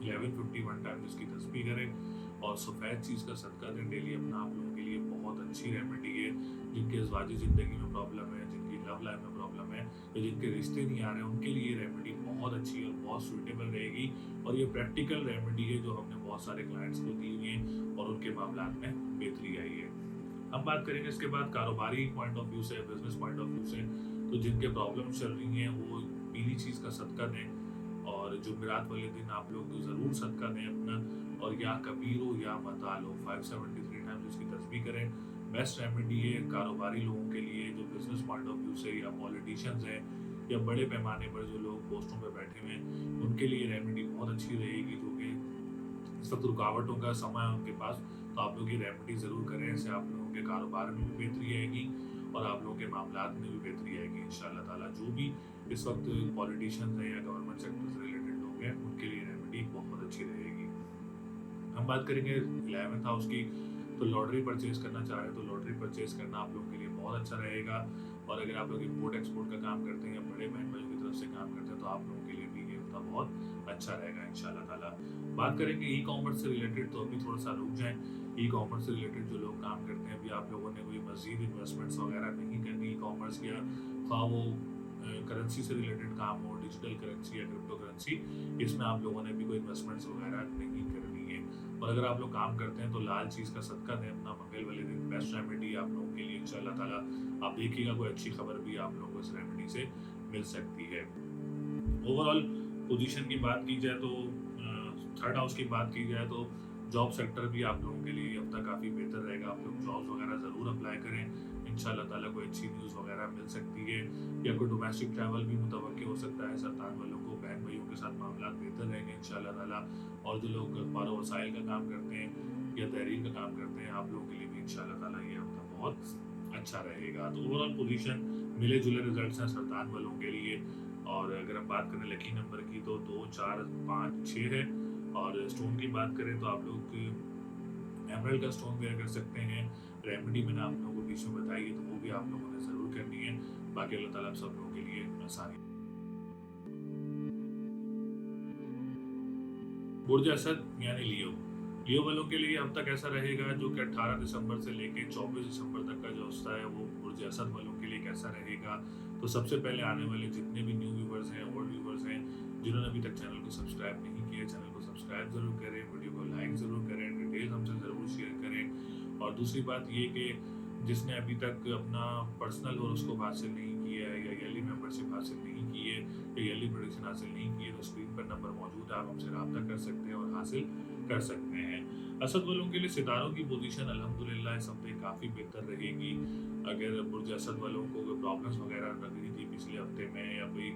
1151 टाइम इसकी तस्बीह करें और सफ़ेद चीज़ का सदका दें डेली। अपना आप लोगों के लिए बहुत अच्छी रेमेडी है। जिनके अज़वाजी ज़िंदगी में प्रॉब्लम है, जिनकी लव लाइफ में प्रॉब्लम है, या जिनके रिश्ते नहीं आ रहे हैं, उनके लिए ये रेमेडी बहुत अच्छी है और बहुत सूटेबल रहेगी। और ये प्रैक्टिकल रेमेडी है जो हमने बहुत सारे क्लाइंट्स को दी हुई है और उनके मामला में बेहतरी आई है। हम बात करेंगे इसके बाद कारोबारी पॉइंट ऑफ व्यू से, बिजनेस पॉइंट ऑफ व्यू से, तो जिनके प्रॉब्लम चल रही हैं वो पीली चीज़ का सदका दें, और जुमेरात वाले दिन आप लोग ज़रूर सदका दें अपना, और या कबीर हो या मताल हो 573 टाइम्स इसकी तस्बीह करें। बेस्ट रेमेडी है कारोबारी लोगों के लिए, जो बिजनेस पॉइंट ऑफ व्यू से या पॉलिटिशियंस हैं या बड़े पैमाने पर जो लोग पोस्टों पर बैठे हुए हैं उनके लिए रेमेडी बहुत अच्छी रहेगी, जो कि इस वक्त रुकावटों का समय है उनके पास। तो आप लोग ये रेमेडी ज़रूर करें, इससे आप लोगों के कारोबार में भी बेहतरी आएगी और आप लोगों के मामलात में भी बेहतरी आएगी इंशाअल्लाह ताला। जो भी इस वक्त पॉलिटिशियंस हैं या गवर्नमेंट सेक्टर से रिलेटेड लोग हैं उनके लिए रेमेडी बहुत अच्छी रहेगी। हम बात करेंगे 11th हाउस की, तो लॉटरी परचेज करना चाह रहे हैं तो लॉटरी परचेज करना आप लोगों के लिए बहुत अच्छा रहेगा। और अगर आप लोग इम्पोर्ट एक्सपोर्ट का काम करते हैं या बड़े बहन भाइयों की तरफ से काम करते हैं तो आप लोगों के लिए भी ये हफ्ता बहुत अच्छा रहेगा इंशाल्लाह ताला। बात करेंगे ई कॉमर्स से रिलेटेड, तो अभी थोड़ा सा रुक जाएं। ई कॉमर्स से रिलेटेड जो लोग काम करते हैं, अभी आप लोगों ने कोई मजीद इन्वेस्टमेंट्स वगैरह नहीं करनी ई कॉमर्स या वो करेंसी से रिलेटेड काम हो, डिजिटल करेंसी या क्रिप्टो करेंसी, इसमें आप लोगों ने भी कोई इन्वेस्टमेंट्स वगैरह नहीं करनी है। और अगर आप लोग काम करते हैं तो लाल चीज़ का सदका दें अपना मंगल वाले दिन, बेस्ट रेमेडी आप लोगों के लिए इंशाल्लाह ताला। आप देखिएगा कोई अच्छी खबर भी आप लोगों को इस रेमेडी से मिल सकती है। ओवरऑल पोजीशन की बात की जाए तो थर्ड हाउस की बात की जाए तो जॉब सेक्टर भी आप लोगों के लिए हफ्ता काफ़ी बेहतर रहेगा। आप लोग जॉब्स वगैरह ज़रूर अप्लाई करें, इंशाल्लाह ताला कोई अच्छी न्यूज़ वगैरह मिल सकती है। या कोई डोमेस्टिक ट्रैवल भी मुतवक्किल हो सकता है। सरतान वालों को बहन भाइयों के साथ मामला बेहतर रहेंगे इंशाल्लाह ताला। और जो लोग अखबार व वसाइल का काम करते हैं या तहरीर का काम करते हैं, आप लोगों के लिए भी इंशाल्लाह ताला ये हफ्ता बहुत अच्छा रहेगा। तो ओवरऑल पोजीशन मिले जुले रिजल्ट्स हैं सरतान वालों के लिए। और अगर हम बात करें लकी नंबर की तो 2, 4, 5, 6 है। और स्टोन की बात करें तो आप लोग एमरल्ड का स्टोन वेयर कर सकते हैं। रेमेडी मैंने आप लोगों को बीच में बताई है तो वो भी आप लोगों ने ज़रूर करनी है। बाकी अल्लाह ताला आप सब लोगों के लिए आसानी। बुर्ज असद यानी लियो वालों के लिए हफ्ता कैसा रहेगा, जो कि 18 दिसंबर से लेकर 24 दिसंबर तक का जो हफ्ता है वो बुर्ज असद वालों के लिए कैसा रहेगा। तो सबसे पहले आने वाले जितने भी न्यू व्यूवर्स हैं, ओल्ड व्यूवर्स हैं, जिन्होंने अभी तक चैनल को सब्सक्राइब नहीं किया, चैनल को सब्सक्राइब जरूर करें, वीडियो को लाइक ज़रूर करें, डिटेल हमसे ज़रूर शेयर करें। और दूसरी बात ये कि जिसने अभी तक अपना पर्सनल हॉरोस्कोप हासिल नहीं किया है या ईयरली मेंबरशिप हासिल नहीं की है या ईयरली प्रेडिक्शन हासिल नहीं की है, तो स्क्रीन पर नंबर मौजूद है, आप हमसे रब्ता कर सकते हैं और हासिल कर सकते हैं। असद वालों के लिए सितारों की पोजीशन अल्हम्दुलिल्लाह इस हफ्ते काफ़ी बेहतर रहेगी। अगर बुर्ज असद वालों को कोई प्रॉब्लम्स वगैरह लग रही थी पिछले हफ्ते में या कोई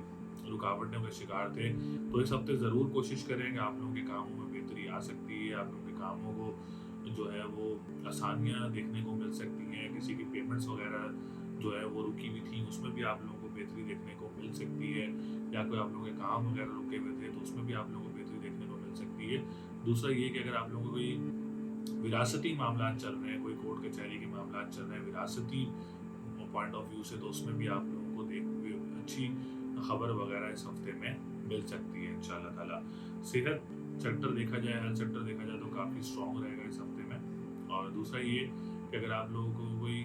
रुकावटों के शिकार थे, तो इस हफ्ते ज़रूर कोशिश करें कि आप लोगों के कामों में बेहतरी आ सकती है। आप लोगों के कामों को जो है वो आसानियाँ देखने को मिल सकती हैं। किसी की पेमेंट्स वगैरह जो है वो रुकी हुई थी, उसमें भी आप लोगों को बेहतरी देखने को मिल सकती है। या कोई आप लोगों के काम वगैरह रुके हुए थे तो उसमें भी आप लोगों को बेहतरी देखने को मिल सकती है। दूसरा ये कि अगर आप लोगों को कोई विरासती मामला चल रहे हैं, कोई कोर्ट कचहरी के मामला चल रहे हैं विरासती पॉइंट ऑफ व्यू से, तो उसमें भी आप लोगों को अच्छी खबर वगैरह इस हफ्ते में मिल सकती है इंशाल्लाह ताला। सेहत सेक्टर देखा जाए, हेल्थ सेक्टर देखा जाए तो काफ़ी स्ट्रॉन्ग रहेगा इस हफ्ते में। और दूसरा ये कि अगर आप लोगों को कोई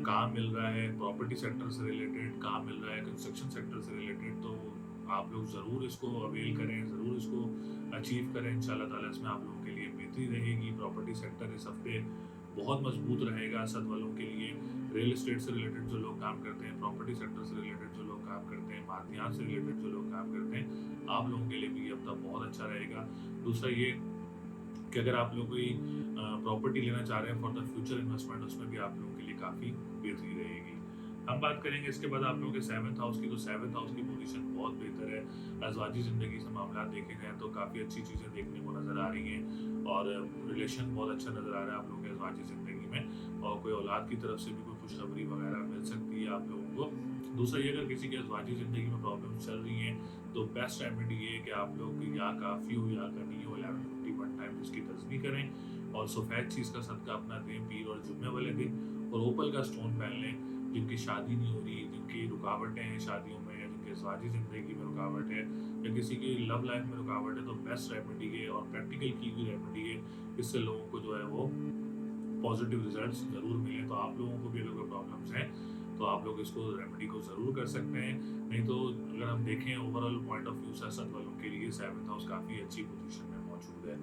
काम मिल रहा है, प्रॉपर्टी सेक्टर से रिलेटेड काम मिल रहा है, कंस्ट्रक्शन सेक्टर से रिलेटेड, तो आप लोग ज़रूर इसको अवेल करें, ज़रूर इसको अचीव करें इंशाल्लाह ताला। इसमें आप लोगों के लिए बेहतरी रहेगी। प्रॉपर्टी सेक्टर इस हफ्ते बहुत मजबूत रहेगा असद वालों के लिए। रियल एस्टेट से रिलेटेड जो लोग काम करते हैं, प्रॉपर्टी सेक्टर से रिलेटेड जो लोग काम करते हैं, मादियात से रिलेटेड जो लोग काम करते हैं, आप लोगों के लिए भी ये हफ्ता बहुत अच्छा रहेगा। दूसरा ये कि अगर आप लोग कोई प्रॉपर्टी लेना चाह रहे हैं फॉर द फ्यूचर इन्वेस्टमेंट, उसमें भी आप लोगों के लिए काफ़ी बेहतरी रहेगी। हम बात करेंगे इसके बाद आप लोगों के 7th हाउस की, तो 7th हाउस की पोजीशन बहुत बेहतर है। अज़वाजी ज़िंदगी से मामला देखे जाएँ तो काफ़ी अच्छी चीज़ें देखने को नज़र आ रही हैं और रिलेशन बहुत अच्छा नज़र आ रहा है आप लोगों के अज़वाजी ज़िंदगी में। और कोई औलाद की तरफ से भी कोई खुशखबरी वगैरह मिल सकती है आप लोगों को। दूसरा ये, अगर किसी के अज़वाजी ज़िंदगी में प्रॉब्लम चल रही हैं तो बेस्ट रेमेडी ये है कि आप लोग या काफ़ी हो या कनी हो 11:51 टाइम इसकी तस्बीह करें और सफ़ेद चीज़ का सदका अपना दें पीर और जुम्मे वाले दिन। और ओपल का स्टोन पहन लें। जिनकी शादी नहीं हो रही, जिनकी रुकावटें हैं शादियों में, या जिनकी अज़वाजी ज़िंदगी में रुकावट है, या किसी की लव लाइफ में रुकावट है, तो बेस्ट रेमेडी है और प्रैक्टिकल की हुई रेमेडी है। इससे लोगों को जो है वो पॉजिटिव रिजल्ट्स ज़रूर मिले। तो आप लोगों को भी अगर कोई प्रॉब्लम्स हैं तो आप लोग इसको रेमेडी को ज़रूर कर सकते हैं। नहीं तो अगर हम देखें ओवरऑल पॉइंट ऑफ व्यू से असद वालों के लिए 7th हाउस काफ़ी अच्छी पोजीशन में मौजूद है।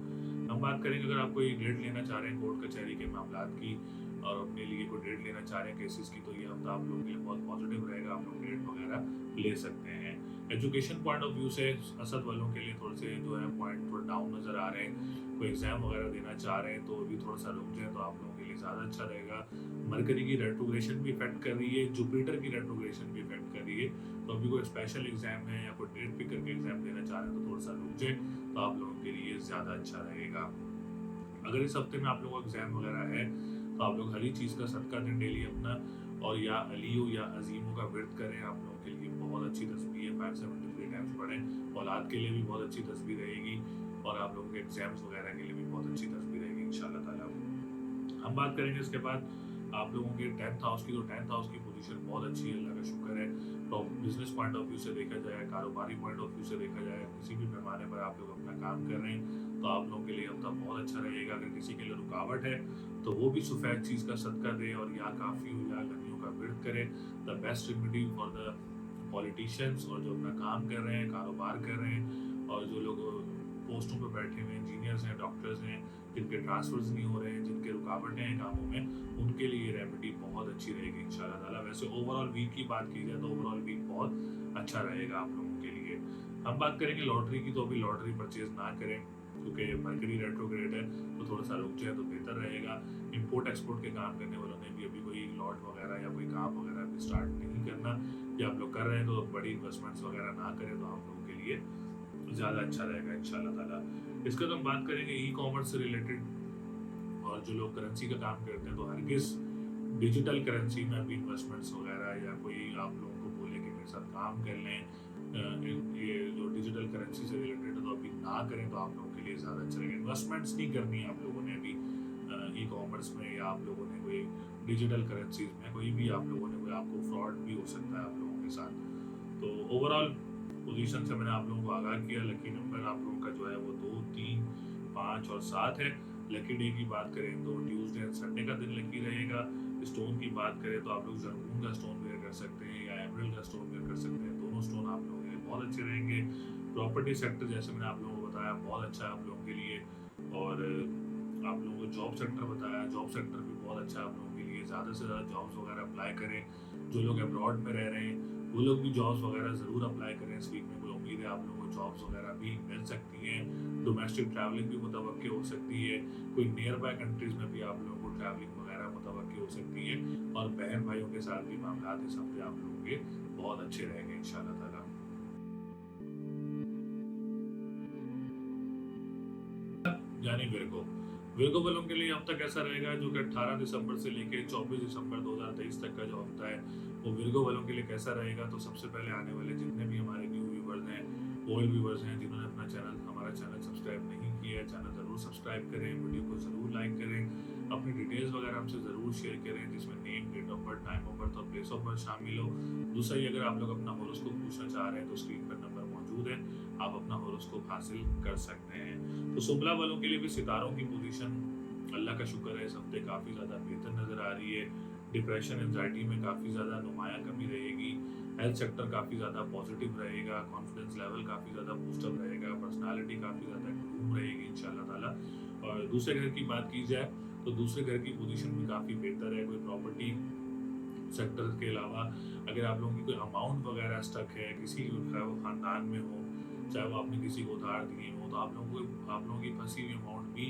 हम बात करेंगे अगर आप कोई रेट लेना चाह रहे हैं कोर्ट कचहरी के मामलात की, और अपने लिए कोई ट्रेड लेना चाह रहे हैं केसेस की, तो ये हफ्ता आप लोगों के लिए बहुत पॉजिटिव रहेगा, आप लोग ट्रेड वगैरह ले सकते हैं। एजुकेशन पॉइंट ऑफ व्यू से असद वालों के लिए थोड़े से जो है पॉइंट थोड़ा डाउन नज़र आ रहे हैं। कोई एग्जाम वगैरह देना चाह रहे हैं तो भी थोड़ा सा रुक जाए तो आप लोगों के लिए ज़्यादा अच्छा रहेगा। मरकरी की रेट्रोग्रेशन भी इफेक्ट कर रही है, जुपिटर की रेट्रोग्रेशन भी इफेक्ट कर रही है, तो अभी कोई स्पेशल एग्जाम है या कोई डेट पिक करके एग्जाम देना चाह रहे हैं तो थोड़ा सा रुक जाए तो आप लोगों के लिए ज़्यादा अच्छा रहेगा। अगर इस हफ्ते में आप लोगों का एग्जाम वगैरह है तो आप लोग हर ही चीज़ का सदका दें डेली अपना, और या अलियो या अजीमों का व्रत करें, आप लोगों के लिए बहुत अच्छी तस्वीर है। 573 टाइम्स पढ़ें, औलाद के लिए भी बहुत अच्छी तस्वीर रहेगी और आप लोगों के एग्जाम्स वगैरह के लिए भी बहुत अच्छी तस्वीर रहेगी इंशाल्लाह ताला। हम बात करेंगे इसके बाद आप लोगों के 10th हाउस की, तो 10th हाउस की पोजीशन बहुत अच्छी है, अल्लाह का शुक्र है। तो बिजनेस पॉइंट ऑफ व्यू से देखा जाए, कारोबारी पॉइंट ऑफ व्यू से देखा जाए, किसी भी पैमाने पर आप लोग अपना काम कर रहे हैं तो आप लोगों के लिए हफ्ता बहुत अच्छा रहेगा। अगर किसी के लिए रुकावट है तो वो भी सफ़ेद चीज़ का सदका दे और या काफ़ी हो या गनियों का व्रत करे। The best remedy for the politicians और जो अपना काम कर रहे हैं, कारोबार कर रहे हैं, और जो लोग पोस्टों पर बैठे हुए इंजीनियर्स हैं, डॉक्टर्स हैं, जिनके ट्रांसफर्स नहीं हो रहे हैं, जिनके रुकावटें हैं कामों में, उनके लिए ये रेमेडी बहुत अच्छी रहेगी इंशाल्लाह ताला। वैसे ओवरऑल वीक की बात की जाए तो ओवरऑल वीक बहुत अच्छा रहेगा आप लोगों के लिए। हम बात करेंगे लॉटरी की, तो अभी लॉटरी परचेज ना करें क्योंकि मरकरी रेट्रोग्रेड है, तो थोड़ा सा रुक जाए तो बेहतर रहेगा। इंपोर्ट एक्सपोर्ट के काम करने वालों ने भी अभी कोई लॉट वगैरह या कोई काम वगैरह भी स्टार्ट नहीं करना, या आप लोग कर रहे हैं तो बड़ी इन्वेस्टमेंट्स वगैरह ना करें तो आप लोगों के लिए ज़्यादा अच्छा रहेगा इंशाल्लाह ताला। इसके तो हम बात करेंगे ई कॉमर्स से रिलेटेड, और जो लोग करेंसी का काम करते हैं तो हरगिज़ डिजिटल करेंसी में भी इन्वेस्टमेंट्स वगैरह या कोई आप लोगों को बोले कि मेरे साथ काम कर लें, ये जो डिजिटल करेंसी से रिलेटेड है तो अभी ना करें तो आप लोगों के लिए ज़्यादा अच्छा रहेगा। इन्वेस्टमेंट्स नहीं करनी है आप लोगों ने अभी ई कॉमर्स में, या आप लोगों ने कोई डिजिटल करेंसीज में कोई भी आप लोगों ने कोई आपको फ्रॉड भी हो सकता है आप लोगों के साथ। तो ओवरऑल पोजीशन से मैंने आप लोगों को आगाह किया। लकी नंबर आप लोगों का जो है वो 2, 3, 5 और 7 है। लकी डे की बात करें तो ट्यूसडे एंड संडे का दिन लकी रहेगा। स्टोन की बात करें तो आप लोग जरकून का स्टोन वेयर कर सकते हैं या एमरल्ड का स्टोन वेयर कर सकते हैं, दोनों स्टोन आप लोगों के लिए बहुत अच्छे रहेंगे। प्रॉपर्टी सेक्टर जैसे मैंने आप लोगों को बताया बहुत अच्छा है आप लोगों के लिए, और आप लोगों को जॉब सेक्टर बताया, जॉब सेक्टर भी बहुत अच्छा है आप लोगों के लिए। ज़्यादा से ज़्यादा जॉब्स वगैरह अप्लाई करें। जो लोग अब्रॉड में रह रहे हैं वो लोग भी जॉब्स वगैरह ज़रूर अप्लाई करें। इस वीक में कोई उम्मीद है आप लोगों को जॉब्स वगैरह भी मिल सकती हैं। डोमेस्टिक ट्रैवलिंग भी मुतवक्की हो सकती है, कोई नियर बाय कंट्रीज़ में भी आप लोगों को ट्रैवलिंग वगैरह मुतवक्की हो सकती है, और बहन भाइयों के साथ भी मामला इस हफ्ते आप लोगों के बहुत अच्छे रहेंगे इंशाल्लाह ताला। यानी विर्गो वालों के लिए हफ्ता कैसा रहेगा, जो कि 18 दिसंबर से लेकर 24 दिसंबर 2023 तक का जो हफ्ता है वो विर्गो वालों के लिए कैसा रहेगा। तो सबसे पहले आने वाले जितने भी हमारे न्यू व्यूवर्स हैं, ओल्ड व्यूवर्स हैं, जिन्होंने अपना हमारा चैनल सब्सक्राइब नहीं किया है, चैनल ज़रूर सब्सक्राइब करें, वीडियो को ज़रूर लाइक करें, अपनी डिटेल्स वगैरह हमसे ज़रूर शेयर करें जिसमें name, date of birth, time of birth और प्लेस ऑफ बर्थ शामिल हो। दूसरा ये, अगर आप लोग अपना हॉरोस्कोप पूछना चाह रहे हैं तो स्क्रीन पर नंबर मौजूद है, आप अपना हॉरोस्कोप हासिल कर सकते हैं। तो सुमला वालों के लिए भी सितारों की पोजीशन अल्लाह का शुक्र है इस हफ्ते काफ़ी ज़्यादा बेहतर नज़र आ रही है। डिप्रेशन, एंजाइटी में काफ़ी ज़्यादा नुमाया कमी रहेगी। हेल्थ सेक्टर काफ़ी ज़्यादा पॉजिटिव रहेगा, कॉन्फिडेंस लेवल काफ़ी ज़्यादा बूस्टअप रहेगा, पर्सनालिटी काफ़ी ज़्यादा ग्रूम रहेगी इंशाल्लाह ताला। और दूसरे घर की बात की जाए तो दूसरे घर की पोजीशन भी काफ़ी बेहतर है। कोई प्रॉपर्टी सेक्टर के अलावा अगर आप लोगों की कोई अमाउंट वगैरह स्टक है किसी ख़ानदान में हो, चाहे वो आपने किसी को उधार दिए हो, तो आप लोगों की फंसी हुई अमाउंट भी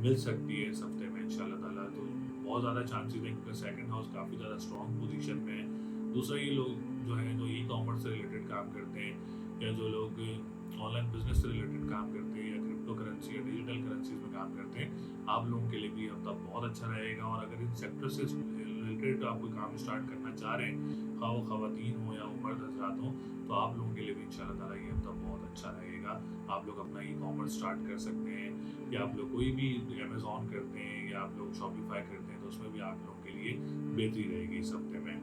मिल सकती है इस हफ्ते में इंशाल्लाह ताला। तो बहुत ज़्यादा चांसेस हैं क्योंकि सेकंड हाउस काफ़ी ज़्यादा स्ट्रॉन्ग पोजीशन में है। दूसरा ये लोग जो हैं जो ई कॉमर्स से रिलेटेड काम करते हैं, या जो लोग ऑनलाइन बिजनेस से रिलेटेड काम करते हैं, या क्रिप्टो करेंसी या डिजिटल करेंसीज में काम करते हैं, आप लोगों के लिए भी हफ्ता बहुत अच्छा रहेगा। और अगर इन सेक्टर से रिलेटेड आप कोई काम स्टार्ट करना चाह रहे हैं, खा वो ख़वातीन हो या मर्द हजरात हो, तो आप लोगों के लिए भी इंशाल्लाह ताला ये हफ्ता बहुत अच्छा रहेगा। आप लोग अपना ई कॉमर्स स्टार्ट कर सकते हैं, या आप लोग कोई भी अमेज़ॉन करते हैं, या आप लोग शॉपिफाई करते हैं, तो उसमें भी आप लोगों के लिए बेहतरी रहेगी इस हफ्ते में।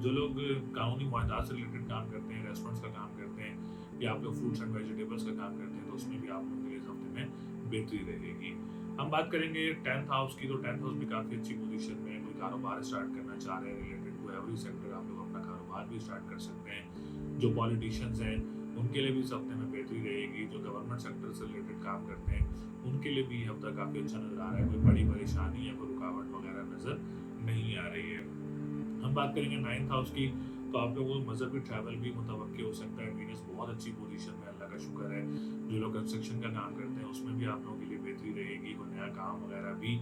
जो लोग कानूनी मुआहदात से रिलेटेड काम करते हैं, रेस्टोरेंट्स का काम करते हैं, या आप लोग फ्रूट्स एंड वेजिटेबल्स का काम करते हैं, तो उसमें भी आप लोगों के लिए इस हफ्ते में बेहतरी रहेगी। हम बात करेंगे 10th हाउस की, तो 10th हाउस भी काफ़ी अच्छी पोजीशन में है। कोई कारोबार स्टार्ट करना चाह रहे हैं रिलेटेड टू एवरी सेक्टर, आप लोग अपना कारोबार भी स्टार्ट कर सकते हैं। जो पॉलिटिशियंस हैं उनके लिए भी इस हफ्ते में बेहतरी रहेगी। जो गवर्नमेंट सेक्टर से रिलेटेड काम करते हैं उनके लिए भी ये हफ्ता काफ़ी अच्छा नज़र आ रहा है, कोई बड़ी परेशानी या कोई रुकावट वगैरह नज़र नहीं आ रही है। हम बात करेंगे 9th हाउस की, तो आप लोगों को मज़हबी ट्रैवल भी मुतवक्किल हो सकता है। वीनस बहुत अच्छी पोजीशन में, अल्लाह का शुक्र है। जो लोग कंस्ट्रक्शन का काम करते हैं उसमें भी आप लोगों के लिए बेहतरी रहेगी, कोई नया काम वगैरह भी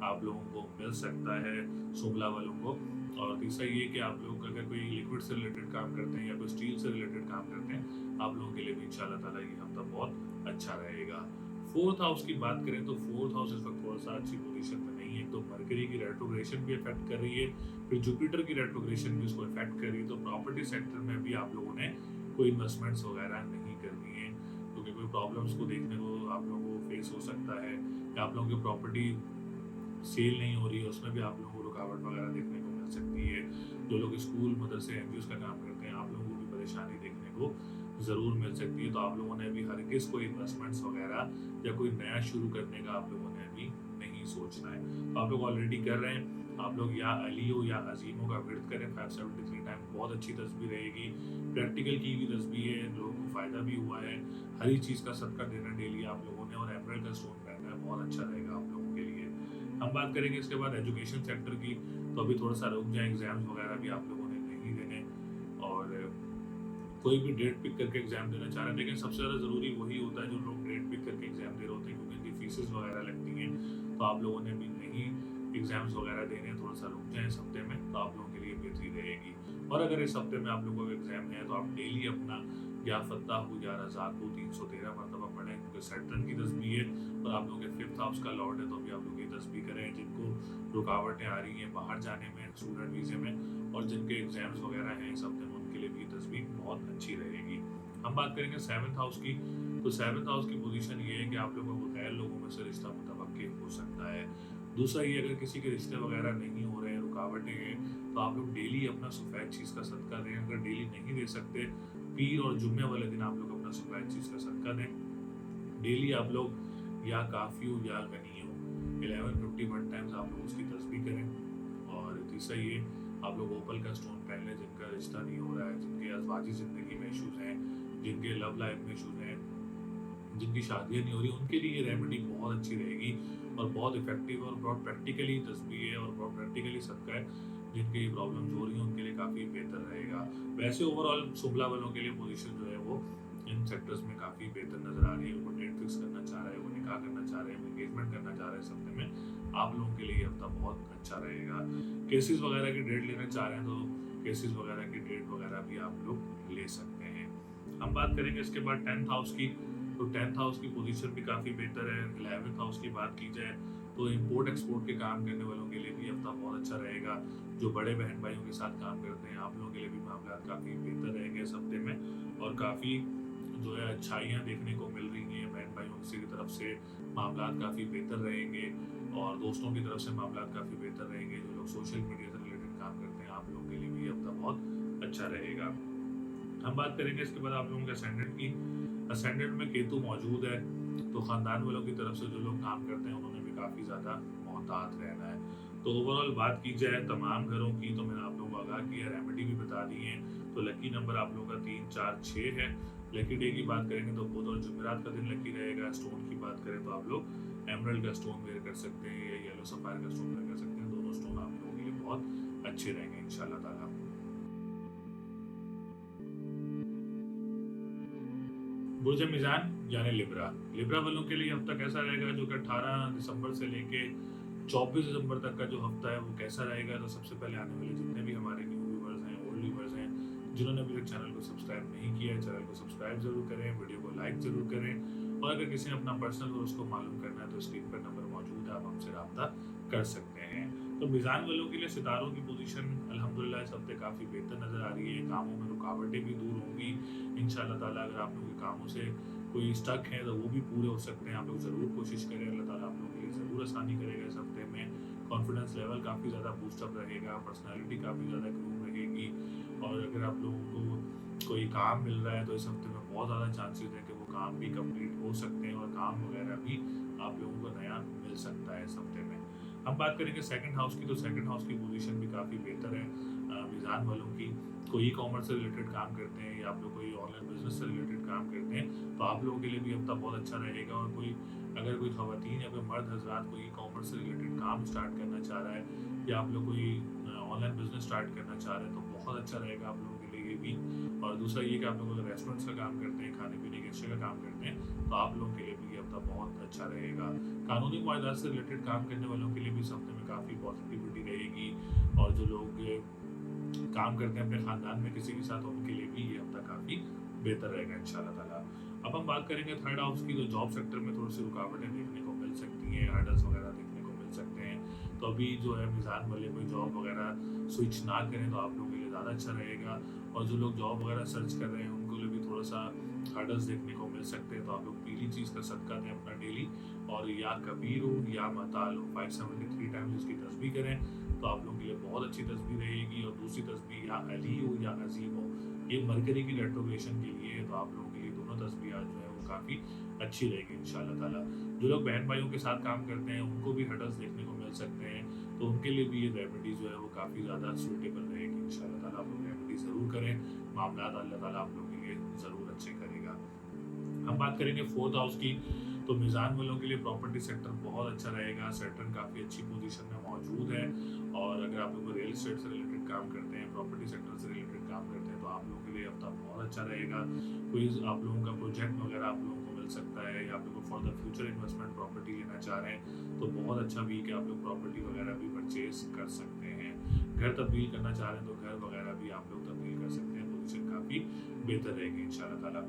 आप लोगों को मिल सकता है, शुगला वालों को। और तीसरा ये कि आप लोग अगर कोई लिक्विड से रिलेटेड काम करते हैं या कोई स्टील से रिलेटेड काम करते हैं, आप लोगों के लिए भी इंशाल्लाह ताला ये हफ्ता बहुत अच्छा रहेगा। 4th हाउस की बात करें तो 4th हाउस इस वक्त थोड़ा सा अच्छी पोजीशन में नहीं है। तो मरकरी की रेट्रोग्रेशन भी इफेक्ट कर रही है, फिर जुपिटर की रेट्रोग्रेशन भी उसको इफेक्ट कर रही है। तो प्रॉपर्टी सेक्टर में भी आप लोगों ने कोई इन्वेस्टमेंट्स वगैरह नहीं करनी है, क्योंकि कोई प्रॉब्लम्स को देखने को आप लोगों को फेस हो सकता है, या आप लोगों की प्रॉपर्टी सेल नहीं हो रही है उसमें भी आप लोगों को रुकावट वगैरह देखने को मिल सकती है। जो लोग स्कूल मदरसे एनजीओ का काम करते हैं, आप लोगों को भी परेशानी देखने को ज़रूर मिल सकती है। तो आप लोगों ने अभी हरगिज़ कोई इन्वेस्टमेंट्स वगैरह या कोई नया शुरू करने का आप लोगों ने अभी नहीं सोचना है। तो आप लोग ऑलरेडी कर रहे हैं, आप लोग या अलियो या अजीमों का विर्द करें 573 टाइम, बहुत अच्छी तस्बीह रहेगी। प्रैक्टिकल की भी तस्बीह है, लोगों को फ़ायदा भी हुआ है। हरी चीज़ का सदका देना डेली आप लोगों ने, और एमराल्ड का स्टोन पहनना है, बहुत अच्छा रहेगा आप लोगों के लिए। हम बात करेंगे इसके बाद एजुकेशन सेक्टर की, तो अभी थोड़ा सा रुक जाए, एग्जाम्स वगैरह भी आप लोगों ने नहीं देने, और कोई भी डेट पिक करके एग्जाम देना चाह रहे हैं। लेकिन सबसे ज़्यादा ज़रूरी वही होता है जो लोग डेट पिक करके एग्जाम दे रहे होते हैं, क्योंकि इनकी फीसेस वगैरह लगती हैं। तो आप लोगों ने भी नहीं एग्जाम्स वगैरह देने, थोड़ा सा रुक जाए इस हफ्ते में, तो आप लोगों के लिए बेहतरी रहेगी। और अगर इस हफ्ते में आप लोगों का एग्जाम है तो आप डेली अपना या फत्ताह हो या रज़ाक हो 313 मरतबा पढ़ें, क्योंकि सैटर्न की तस्बीह है और आप लोगों के 5th हाउस का लॉर्ड है। तो अभी आप लोग ये तस्बीह करें जिनको रुकावटें आ रही हैं बाहर जाने में, स्टूडेंट वीज़े में, और जिनके एग्जाम्स वगैरह हैं इस हफ्ते में, उनके लिए भी ये तस्बीह बहुत अच्छी रहेगी। हम बात करेंगे 7th हाउस की, तो 7th हाउस की पोजीशन ये है कि आप लोगों को गैर लोगों में से रिश्ता मुतवक्किल हो सकता है। दूसरा ये, अगर किसी के रिश्ते वगैरह नहीं हो रहे हैं, रुकावटें हैं, तो आप लोग डेली अपना सफ़ेद चीज़ का सदका दें। अगर डेली नहीं दे सकते, पीर और जुम्मे वाले दिन आप लोग अपना सफ़ेद चीज़ का सदका दें। डेली आप लोग या काफ़ी हो या गनी हो 1151 टाइम्स आप लोग उसकी तस्बीह करें। और तीसरा ये, आप लोग ओपल का स्टोन पहन लें जिनका रिश्ता नहीं हो रहा है, जिनके अज़वाजी ज़िंदगी में इशूज़ हैं, जिनके लव लाइफ में इशूज़ हैं, जिनकी शादियाँ नहीं हो रही, उनके लिए ये रेमेडी बहुत अच्छी रहेगी और बहुत इफेक्टिव और बहुत प्रैक्टिकली तस्बीह है और बहुत प्रैक्टिकली सदका है। जिनकी प्रॉब्लम्स हो रही हैं उनके लिए काफ़ी बेहतर रहेगा। वैसे ओवरऑल शुगला वालों के लिए पोजीशन जो है वो इन सेक्टर्स में काफ़ी बेहतर नज़र आ रही है। वो डेट फिक्स करना चाह रहे हैं, वो निकाह करना चाह रहे हैं, वो एंगेजमेंट करना चाह रहे हैं, सब में आप लोगों के लिए हफ्ता बहुत अच्छा रहेगा। केसेस वगैरह की डेट लेना चाह रहे हैं तो केसेस वगैरह की डेट वगैरह भी आप लोग ले सकते हैं। हम बात करेंगे इसके बाद 10th हाउस की, तो 10th हाउस की पोजीशन भी काफ़ी बेहतर है। 11th हाउस की बात की जाए तो इंपोर्ट एक्सपोर्ट के काम करने वालों के लिए भी हफ्ता बहुत अच्छा रहेगा। जो बड़े बहन भाइयों के साथ काम करते हैं, आप लोगों के लिए भी मामला काफ़ी बेहतर रहेंगे इस हफ्ते में, और काफ़ी जो है अच्छाइयाँ देखने को मिल रही हैं। बहन भाइयों की तरफ से मामला काफ़ी बेहतर रहेंगे, और दोस्तों की तरफ से मामला काफ़ी बेहतर रहेंगे। जो लोग सोशल मीडिया से रिलेटेड काम करते हैं, आप लोगों के लिए भी हफ्ता बहुत अच्छा रहेगा। हम बात करेंगे इसके बाद आप लोगों के असेंडेंट की। असेंडेंट में केतु मौजूद है, तो ख़ानदान वालों की तरफ से जो लोग काम करते हैं उन्होंने भी काफ़ी ज़्यादा मोहतात रहना है। तो ओवरऑल बात की जाए तमाम घरों की, तो मैंने आप लोगों को आगाह किया, रेमेडी भी बता दी है। तो लकी नंबर आप लोगों का 3, 4, 6 है। लकी डे की बात करेंगे तो बुध और जुमेरात का दिन लकी रहेगा। स्टोन की बात करें तो आप लोग एमरल्ड का स्टोन वेयर कर सकते हैं या येलो सफायर का स्टोन वेयर कर सकते हैं। दोनों स्टोन आप लोगों के लिए बहुत अच्छे रहेंगे इंशाल्लाह ताला। बुर्ज मिजान यानी लिब्रा, लिब्रा वालों के लिए हफ्ता कैसा रहेगा, जो कि 18 दिसंबर से लेके 24 दिसंबर तक का जो हफ्ता है वो कैसा रहेगा। तो सबसे पहले आने वाले जितने भी हमारे न्यू व्यूवर्स हैं, ओल्ड व्यूवर्स हैं, जिन्होंने अभी तक चैनल को सब्सक्राइब नहीं किया है, चैनल को सब्सक्राइब जरूर करें, वीडियो को लाइक जरूर करें, और अगर किसी ने अपना पर्सनल और उसको मालूम करना है तो स्क्रीन पर नंबर मौजूद है, आप हमसे रब्ता कर सकते हैं। तो मिजान वालों के लिए सितारों की पोजीशन अल्हम्दुलिल्लाह इस हफ्ते काफ़ी बेहतर नज़र आ रही है। कामों में रुकावटें भी दूर होंगी इंशाल्लाह ताला। अगर आप लोगों के कामों से कोई स्टक है तो वो भी पूरे हो सकते हैं। आप लोग ज़रूर कोशिश करें, अल्लाह ताला आप लोगों के लिए ज़रूर आसानी करेगा इस हफ्ते में। कॉन्फिडेंस लेवल काफ़ी ज़्यादा बूस्टअप रहेगा, पर्सनैलिटी काफ़ी ज़्यादा ग्रूम रहेगी, और अगर आप लोगों को कोई काम मिल रहा है तो इस हफ्ते में बहुत ज़्यादा चांसेस है कि वो काम भी कंप्लीट हो सकते हैं, और काम वगैरह भी आप लोगों को नया मिल सकता है इस हफ्ते में। हम बात करेंगे सेकंड हाउस की, तो सेकंड हाउस की पोजीशन भी काफ़ी बेहतर है मीज़ान वालों की। कोई ई कॉमर्स से रिलेटेड काम करते हैं या आप लोग कोई ऑनलाइन बिजनेस से रिलेटेड काम करते हैं, तो आप लोगों के लिए भी हफ्ता बहुत अच्छा रहेगा। और कोई अगर कोई खवातीन या कोई मर्द हजरात कोई ई कॉमर्स से रिलेटेड काम स्टार्ट करना चाह रहा है या आप लोग कोई ऑनलाइन बिजनेस स्टार्ट करना चाह रहे हैं, तो बहुत अच्छा रहेगा आप लोगों के लिए ये भी। और दूसरा ये कि आप लोग अगर रेस्टोरेंट्स का काम करते हैं, खाने पीने के अशे का काम करते हैं, तो आप लोगों के लिए भी ये हफ्ता बहुत अच्छा रहेगा। कानूनी मामलात से रिलेटेड काम करने वालों के लिए भी इस हफ्ते में काफ़ी पॉजिटिविटी रहेगी। और जो लोग काम करते हैं अपने ख़ानदान में किसी के साथ, उनके लिए भी ये हफ्ता काफ़ी बेहतर रहेगा इंशाल्लाह ताला। अब हम बात करेंगे थर्ड हाउस की, तो जॉब सेक्टर में थोड़ी सी रुकावटें देखने को मिल सकती हैं, हर्डल्स वगैरह देखने को मिल सकते हैं। तो अभी जो है मीज़ान वाले कोई जॉब वगैरह स्विच ना करें तो आप लोगों के लिए ज़्यादा अच्छा रहेगा। और जो लोग जॉब वगैरह सर्च कर रहे हैं उनको लिए भी थोड़ा सा हर्डल्स देखने को मिल सकते हैं। तो आप लोग पीली चीज़ का सदका दें अपना डेली, और या कबीर हो या मताल हो 573 टाइम्स इसकी तस्बीह करें, तो आप लोगों के लिए बहुत अच्छी तस्बीह रहेगी। और दूसरी तस्बीह या अली हो या अजीम हो, ये मरकरी की रेट्रोग्रेशन के लिए है, तो आप लोगों के लिए दोनों तस्बीह जो है वो काफ़ी अच्छी रहेगी इंशाल्लाह ताला। जो लोग बहन भाइयों के साथ काम करते हैं उनको भी हर्डल्स देखने को मिल सकते हैं, तो उनके लिए भी ये रेमेडी जो है वो काफ़ी ज़्यादा सूटेबल रहेगी इंशाल्लाह ताला। आप लोग रेमेडी ज़रूर करें, मामलात अल्लाह ताला आप लोगों के लिए ज़रूर अच्छे करेगा। हम बात करेंगे फोर्थ हाउस की, तो मीज़ान वालों के लिए प्रॉपर्टी सेक्टर बहुत अच्छा रहेगा। सेक्टर काफ़ी अच्छी पोजीशन में मौजूद है। और अगर आप लोग रियल एस्टेट से रिलेटेड काम करते हैं, प्रॉपर्टी सेक्टर से रिलेटेड काम करते हैं, तो आप लोगों के लिए हफ्ता बहुत अच्छा रहेगा। कोई आप लोगों का प्रोजेक्ट वगैरह आप लोगों को मिल सकता है, या आप लोग for the future investment property लेना चाह रहे हैं, तो बहुत अच्छा वीक है, आप लोग प्रॉपर्टी वगैरह भी परचेज कर सकते हैं। घर तब्दील करना चाह रहे हैं तो घर वगैरह भी आप लोग तब्दील कर सकते हैं, पोजीशन काफ़ी बेहतर रहेगी इंशाल्लाह ताला।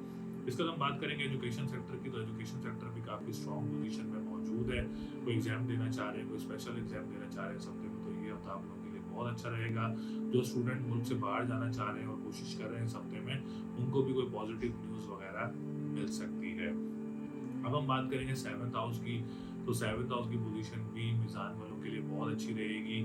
इसके बाद हम बात करेंगे एजुकेशन सेक्टर की, तो एजुकेशन सेक्टर भी काफ़ी स्ट्रॉन्ग पोजीशन में मौजूद है। कोई एग्जाम देना चाह रहे हैं, कोई स्पेशल एग्जाम देना चाह रहे हैं हफ्ते में, तो ये हफ्ता आप लोगों के लिए बहुत अच्छा रहेगा। जो स्टूडेंट मुल्क से बाहर जाना चाह रहे हैं और कोशिश कर रहे हैं इस हफ्ते में, उनको भी कोई पॉजिटिव न्यूज़ वगैरह मिल सकती है। अब हम बात करेंगे सेवन्थ हाउस की, तो सेवन्थ हाउस की पोजीशन भी मीज़ान वालों के लिए बहुत अच्छी रहेगी।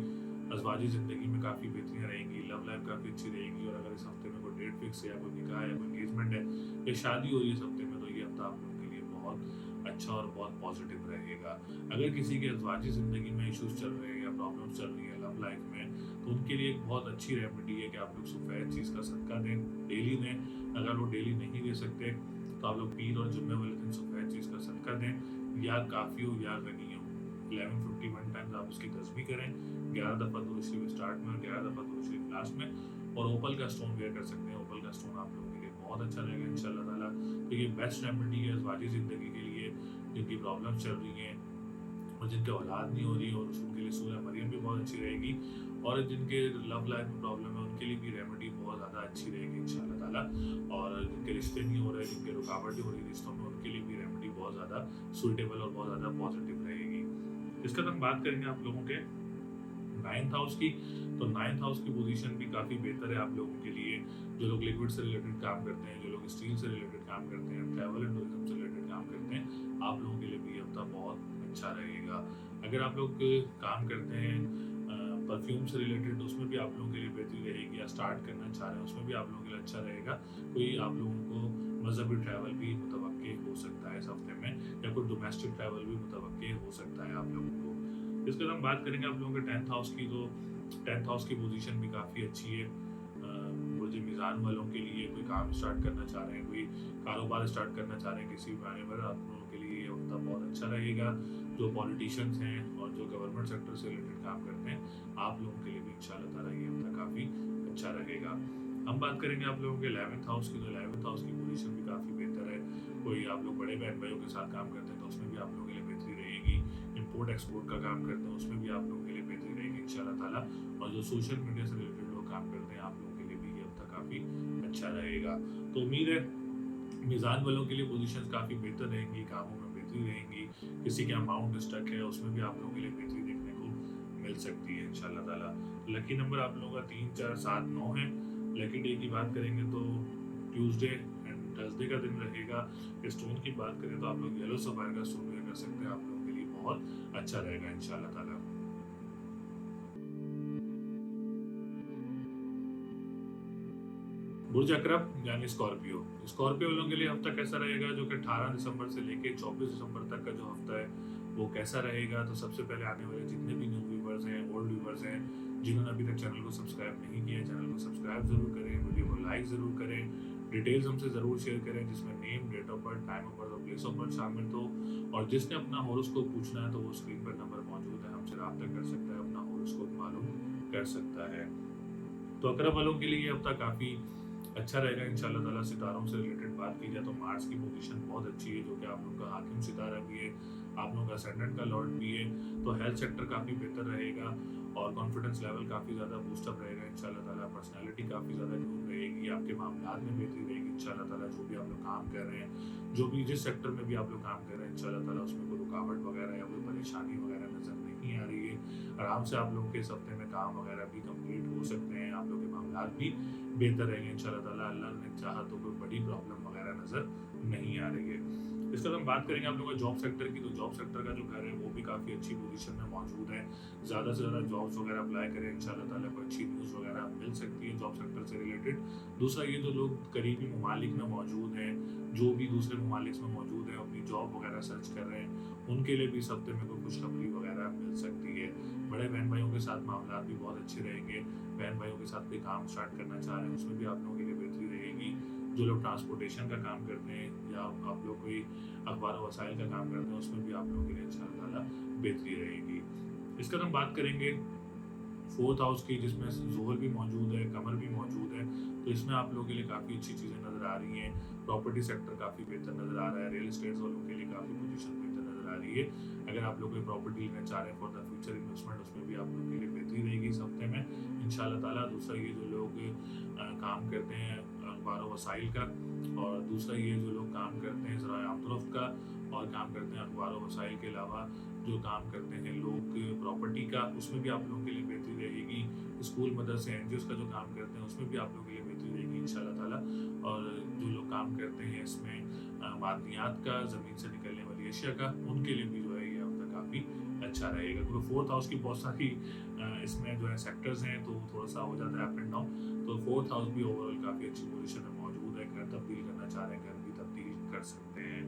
अज़वाजी ज़िंदगी में काफ़ी बेहतरियाँ रहेंगी, लव लाइफ काफ़ी अच्छी रहेगी। और अगर इस हफ्ते में कोई डेट फिक्स है या कोई निकाह या कोई एंगेजमेंट है या शादी हो रही है इस हफ्ते में, तो ये हफ्ता आप लोगों के लिए बहुत अच्छा और बहुत पॉजिटिव रहेगा। अगर किसी के अज़वाजी ज़िंदगी में इश्यूज़ चल रहे हैं या प्रॉब्लम्स चल रही हैं लव लाइफ में, तो उनके लिए एक बहुत अच्छी रेमेडी है कि आप लोग सफ़ेद चीज़ का सदका दें, डेली दें। अगर वो डेली नहीं दे सकते तो आप लोग पीर और जुम्मे वाले दिन सफ़ेद चीज़ का सदका दें, या काफ़ी हो या गनी हो। 1151 टाइम्स आप उसकी तस्बीह करें, 11 दफ़ा दुरूद शरीफ स्टार्ट में और 11 दफ़ा दुरूद शरीफ लास्ट में। और ओपल का स्टोन वेयर कर सकते हैं, ओपल का स्टोन आप लोगों के लिए बहुत अच्छा रहेगा इंशाल्लाह ताला। तो ये बेस्ट रेमेडी है अज़वाजी ज़िंदगी के लिए, जिनकी प्रॉब्लम्स चल रही हैं और जिनके औलाद नहीं हो रही, और उनके लिए सूरह मरियम भी बहुत अच्छी रहेगी। और जिनके लव लाइफ में प्रॉब्लम है उनके लिए भी रेमेडी बहुत ज़्यादा अच्छी रहेगी इंशाल्लाह ताला। और जिनके रिश्ते नहीं हो रहे, जिनके रुकावटें हो रही रिश्तों में, उनके लिए भी रेमेडी बहुत ज़्यादा सूटेबल और बहुत ज़्यादा पॉजिटिव रहेगी। इसके बाद हम बात करेंगे आप लोगों के नाइन्थ हाउस की, तो नाइन्थ हाउस की पोजीशन भी काफ़ी बेहतर है आप लोगों के लिए। जो लोग लिक्विड से रिलेटेड काम करते हैं, जो लोग स्टील से रिलेटेड काम करते हैं, ट्रैवल एंड टूरिज्म से रिलेटेड काम करते हैं, आप लोगों के लिए भी ये हफ्ता बहुत अच्छा रहेगा। अगर आप लोग काम करते हैं परफ्यूम से रिलेटेड, तो उसमें भी आप लोगों के लिए बेहतरी रहेगी। या स्टार्ट करना चाह रहे हैं उसमें भी आप लोगों के लिए अच्छा रहेगा। कोई आप लोगों को मजहबी ट्रैवल भी मुतवक्के हो सकता है इस हफ्ते में, या कोई डोमेस्टिक ट्रैवल भी मुतवक्के हो सकता है आप लोगों को। इसके बाद हम बात करेंगे आप लोगों के टेंथ हाउस की, तो टेंथ हाउस की पोजीशन भी काफ़ी अच्छी है। बुर्ज मीज़ान वालों के लिए कोई काम स्टार्ट करना चाह रहे हैं, कोई कारोबार स्टार्ट करना चाह रहे हैं किसी भी मायने पर, आप लोगों के लिए ये हफ्ता बहुत अच्छा रहेगा। जो पॉलिटिशियंस हैं और जो गवर्नमेंट सेक्टर से रिलेटेड काम करते हैं, आप लोगों के लिए भी इंशाल्लाह ताला ये हफ्ता काफ़ी अच्छा रहेगा। हम बात करेंगे आप लोगों के 11th हाउस की, तो 11th हाउस की पोजीशन भी काफ़ी बेहतर है। कोई आप लोग बड़े बहन भाइयों के साथ काम करते हैं तो उसमें भी आप लोगों के लिए बेहतरी रहेगी। इंपोर्ट एक्सपोर्ट का काम करते हैं उसमें भी आप लोगों के लिए बेहतरी रहेगी इंशाल्लाह ताला। और जो सोशल मीडिया से रिलेटेड लोग काम करते हैं, आप लोगों के लिए भी ये हफ्ता काफ़ी अच्छा रहेगा। तो उम्मीद है मीज़ान वालों के लिए पोजीशंस काफ़ी बेहतर रहेंगी, कामों में बेहतरी रहेंगी। किसी के अमाउंट स्टक है उसमें भी आप लोगों के लिए बेहतरी देखने को मिल सकती है इंशाल्लाह ताला। लकी नंबर आप लोगों का 3, 4, 7, 9 है। लकी डे की बात करेंगे तो ट्यूसडे एंड थर्सडे का दिन रहेगा। स्टोन की बात करें तो आप लोग येलो सफायर का स्टोन वेयर कर सकते हैं, आप लोगों के लिए बहुत अच्छा रहेगा इंशाल्लाह ताला। बुर्ज अकरब यानी स्कॉर्पियो, स्कॉर्पियो वालों के लिए हफ्ता कैसा रहेगा, जो कि 18 दिसंबर से लेके 24 दिसंबर तक का जो हफ्ता है वो कैसा रहेगा। तो सबसे पहले आने वाले जितने भी न्यू व्यूवर्स हैं, ओल्ड व्यूवर्स हैं, जिन्होंने अभी तक चैनल को सब्सक्राइब नहीं किया है, चैनल को सब्सक्राइब ज़रूर करें, वीडियो को लाइक ज़रूर करें, डिटेल्स हमसे ज़रूर शेयर करें जिसमें name, date of birth, time of birth और प्लेस ऑफ बर्थ शामिल हो। और जिसने अपना हॉरोस्कोप पूछना है तो वो स्क्रीन पर नंबर मौजूद है, हमसे रब्ता कर सकता है, अपना हॉरोस्कोप मालूम कर सकता है। तो अकरब वालों के लिए ये हफ्ता काफ़ी अच्छा रहेगा इंशाल्लाह ताला। सितारों से रिलेटेड बात की जाए तो मार्स की पोजीशन बहुत अच्छी है, जो कि आप लोग का हाकिम सितारा भी है, आप लोगों का असेंडेंट का लॉर्ड भी है। तो हेल्थ सेक्टर काफ़ी बेहतर रहेगा और कॉन्फिडेंस लेवल काफ़ी ज़्यादा बूस्टअप रहेगा इंशाल्लाह ताला। पर्सनैलिटी काफ़ी ज़्यादा ग्रूम रहेगी, आपके मामलात में बेहतरी रहेगी इंशाल्लाह ताला। जो भी आप लोग काम कर रहे हैं, जो भी जिस सेक्टर में भी आप लोग काम कर रहे हैं इंशाल्लाह ताला, उसमें कोई रुकावट वगैरह या कोई परेशानी वगैरह नज़र नहीं आ रही है। आराम से आप लोग के इस हफ्ते में काम वगैरह भी कंप्लीट हो सकते हैं, आप लोग के मामलात भी बेहतर रहेंगे इंशाल्लाह ताला। अल्लाह ने चाहा तो कोई बड़ी प्रॉब्लम वगैरह नज़र नहीं आ रही है। इसके बाद हम बात करेंगे आप लोगों का जॉब सेक्टर की। तो जॉब सेक्टर का जो घर है वो भी काफ़ी अच्छी पोजीशन में मौजूद है। ज़्यादा से ज़्यादा जॉब्स वगैरह अप्लाई करें, इंशाल्लाह ताला को अच्छी न्यूज़ वगैरह मिल सकती है जॉब सेक्टर से रिलेटेड। दूसरा ये जो लोग करीबी ममालिक में मौजूद हैं, जो भी दूसरे ममालिक में मौजूद हैं, अपनी जॉब वगैरह सर्च कर रहे हैं, उनके लिए भी इस हफ्ते में कोई खुशखबरी वगैरह मिल सकती है। बड़े बहन भाइयों के साथ मामला भी बहुत अच्छे रहेंगे। बहन भाइयों के साथ कोई काम स्टार्ट करना चाह रहे हैं उसमें भी आप लोगों के लिए बेहतरी रहेगी। जो लोग ट्रांसपोर्टेशन का काम करते हैं या आप लोग कोई अखबार वसाइल का काम करते हैं उसमें भी आप लोगों के लिए इंशाल्लाह ताला बेहतरी रहेगी। इसका हम बात करेंगे फोर्थ हाउस की, जिसमें ज़ोहर भी मौजूद है, कमर भी मौजूद है। तो इसमें आप लोगों के लिए काफ़ी अच्छी चीज़ें नज़र आ रही हैं। प्रॉपर्टी सेक्टर काफ़ी बेहतर नज़र आ रहा है, रियल एस्टेट वालों के लिए काफ़ी पोजीशन बेहतर नज़र आ रही है। अगर आप लोग कोई प्रॉपर्टी लेना चाह रहे हैं फॉर द फ्यूचर इन्वेस्टमेंट, उसमें भी आप लोगों के लिए बेहतरी रहेगी इस हफ्ते में इंशाल्लाह ताला। दूसरा ये जो लोग काम करते हैं अखबार वसाइल का, और दूसरा ये जो लोग काम करते हैं ज़राए आमदरफ्त का, और काम करते हैं अखबार वसाइल के अलावा जो काम करते हैं लोग प्रॉपर्टी का, उसमें भी आप लोगों के लिए बेहतरी रहेगी। स्कूल मदरसे एनजीओस का जो काम करते हैं उसमें भी आप लोगों के लिए बेहतरी रहेगी इंशाल्लाह ताला। और जो लोग काम करते हैं इसमें मादनियात का, ज़मीन से निकलने वाली अशिया का, उनके लिए भी जो है ये हफ्ता काफ़ी अच्छा रहेगा। क्योंकि फोर्थ हाउस की बहुत सारी इसमें जो है सेक्टर्स हैं तो थोड़ा सा हो जाता है अप एंड डाउन। तो फोर्थ हाउस भी ओवरऑल काफ़ी अच्छी पोजीशन में मौजूद है। घर तब्दील करना चाह रहे हैं, घर भी तब्दील कर सकते हैं।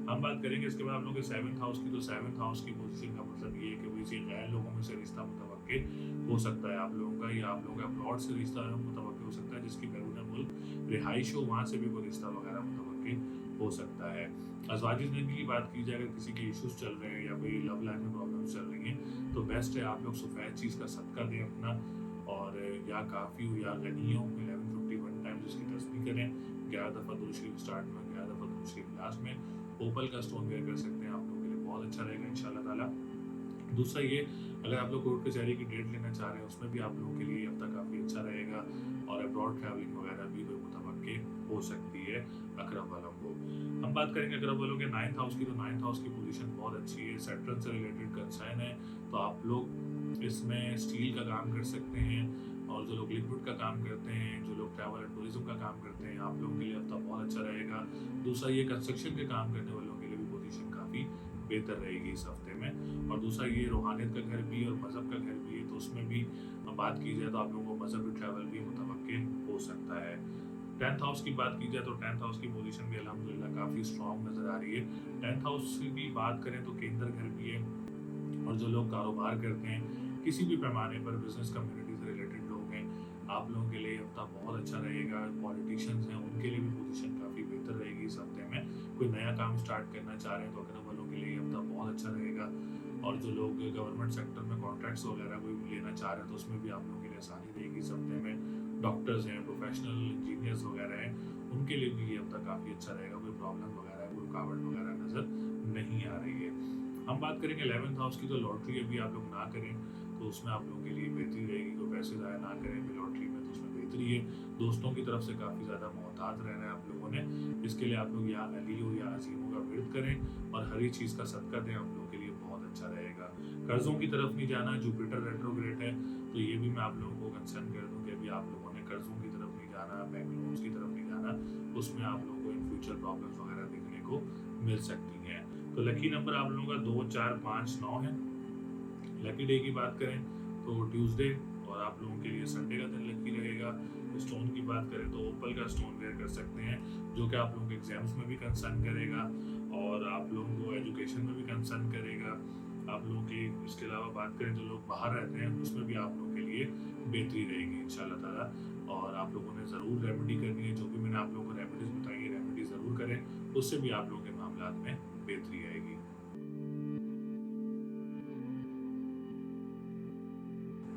हम बात करेंगे इसके बाद आप लोगों के सेवन्थ हाउस की। तो सेवन्थ हाउस की पोजीशन का मतलब ये है कि किसी गैर लोगों में से रिश्ता मुतवक्के हो सकता है आप लोगों का, या आप लोगों का अब्रॉड से रिश्ता मुतवक्के हो सकता है, जिसकी बैरून मुल्क रिहाइश हो वहाँ से भी कोई रिश्ता वगैरह मुतवक्के हो सकता है। अज़वाजी ज़िंदगी की बात की जाए, अगर किसी के इश्यूज़ चल रहे हैं या कोई लव लाइफ में प्रॉब्लम चल रही हैं तो बेस्ट है आप लोग सफ़ेद चीज़ का सदका दें अपना, और या काफ़ी हो या गनी हो 1151 टाइम्स इसकी तस्बीह करें। 11 दफ़ा दुरूद शरीफ स्टार्ट में, 11 दफ़ा दुरूद शरीफ लास्ट में। ओपल का स्टोन वेयर कर सकते हैं, आप लोगों के लिए बहुत अच्छा रहेगा इंशाल्लाह ताला। दूसरा ये, अगर आप लोग कोर्ट कचहरी की डेट लेना चाह रहे हैं उसमें भी आप लोगों के लिए ये हफ्ता काफ़ी अच्छा रहेगा, और अब्रॉड ट्रैवलिंग वगैरह भी कोई मुतवक्के हो सकती है अकरब वालों को। हम बात करेंगे अकरब वालों के नाइन्थ हाउस की। तो नाइन्थ हाउस की पोजीशन बहुत अच्छी है, सेक्टर से रिलेटेड कंसर्न है, तो आप लोग इसमें स्टील का काम कर सकते हैं। और जो लोग लिक्विड का काम करते हैं, जो लोग ट्रैवल एंड टूरिज्म का काम करते हैं, आप लोगों के लिए हफ्ता बहुत अच्छा रहेगा। दूसरा ये, कंस्ट्रक्शन के काम करने वालों के लिए भी पोजीशन काफ़ी बेहतर रहेगी इस हफ्ते में। और दूसरा ये, रूहानियत का घर भी और मज़हब का घर भी है, तो उसमें भी बात की जाए तो आप लोगों को मज़हबी ट्रैवल भी मुतवक्के हो सकता है। टेंथ हाउस की बात की जाए तो टेंथ हाउस की पोजीशन भी अल्हम्दुलिल्लाह काफ़ी स्ट्रॉन्ग नज़र आ रही है। टेंथ हाउस की बात करें तो केंद्र घर भी है, और जो लोग कारोबार करते हैं किसी भी पैमाने पर, बिजनेस कम्युनिटी से रिलेटेड लोग हैं, आप लोगों के लिए हफ्ता बहुत अच्छा रहेगा। पॉलिटिशियंस हैं उनके लिए भी पोजीशन काफ़ी बेहतर रहेगी इस हफ्ते में। कोई नया काम स्टार्ट करना चाह रहे हैं तो अकरब वालों के लिए हफ्ता बहुत अच्छा रहेगा। और जो लोग गवर्नमेंट सेक्टर में कॉन्ट्रैक्ट्स वगैरह कोई लेना चाह रहे हैं तो उसमें भी आप लोगों के लिए आसानी रहेगी इस हफ्ते में। डॉक्टर्स हैं, प्रोफेशनल इंजीनियर्स वगैरह हैं, उनके लिए भी ये हफ्ता काफ़ी अच्छा रहेगा। कोई प्रॉब्लम वगैरह, कोई रुकावट वगैरह नज़र नहीं आ रही है। हम बात करेंगे 11th हाउस की। तो लॉटरी अभी आप लोग ना करें तो उसमें आप लोगों के लिए बेहतरी रहेगी। कोई पैसे ज़ाया ना करें लॉटरी में, तो उसमें बेहतरी है। दोस्तों की तरफ से काफ़ी ज़्यादा मोहतात रहना है आप लोगों ने, इसके लिए आप लोग या अलियो या अजीमों का विर्द करें और हर एक चीज़ का सदका दें, आप लोगों के लिए बहुत अच्छा रहेगा। कर्ज़ों की तरफ नहीं जाना, जुपिटर रेट्रोग्रेड है, तो ये भी मैं आप लोगों को कंसर्न कर दूँ कि अभी आप लोगों ने कर्ज़ों की तरफ नहीं जाना, बैंक लोन्स की तरफ नहीं जाना, उसमें आप लोगों को इन फ्यूचर प्रॉब्लम्स वगैरह देखने को मिल सकती हैं। तो लकी नंबर आप लोगों का 2, 4, 5, 9 है। लकी डे की बात करें तो ट्यूसडे और आप लोगों के लिए संडे का दिन लकी रहेगा। स्टोन की बात करें तो ओपल का स्टोन वेयर कर सकते हैं, जो कि आप लोगों के एग्जाम्स में भी कंसर्न करेगा और आप लोगों को एजुकेशन में भी कंसर्न करेगा। आप लोगों की इसके अलावा बात करें तो लोग बाहर रहते हैं, उसमें भी आप लोगों के लिए बेहतरी रहेगी इंशाल्लाह ताला। और आप लोगों ने ज़रूर रेमेडी करनी है, जो भी मैंने आप लोगों को रेमेडीज़ बताई है रेमेडी ज़रूर करें, उससे भी आप लोगों के मामला में बेहतरी आएगी।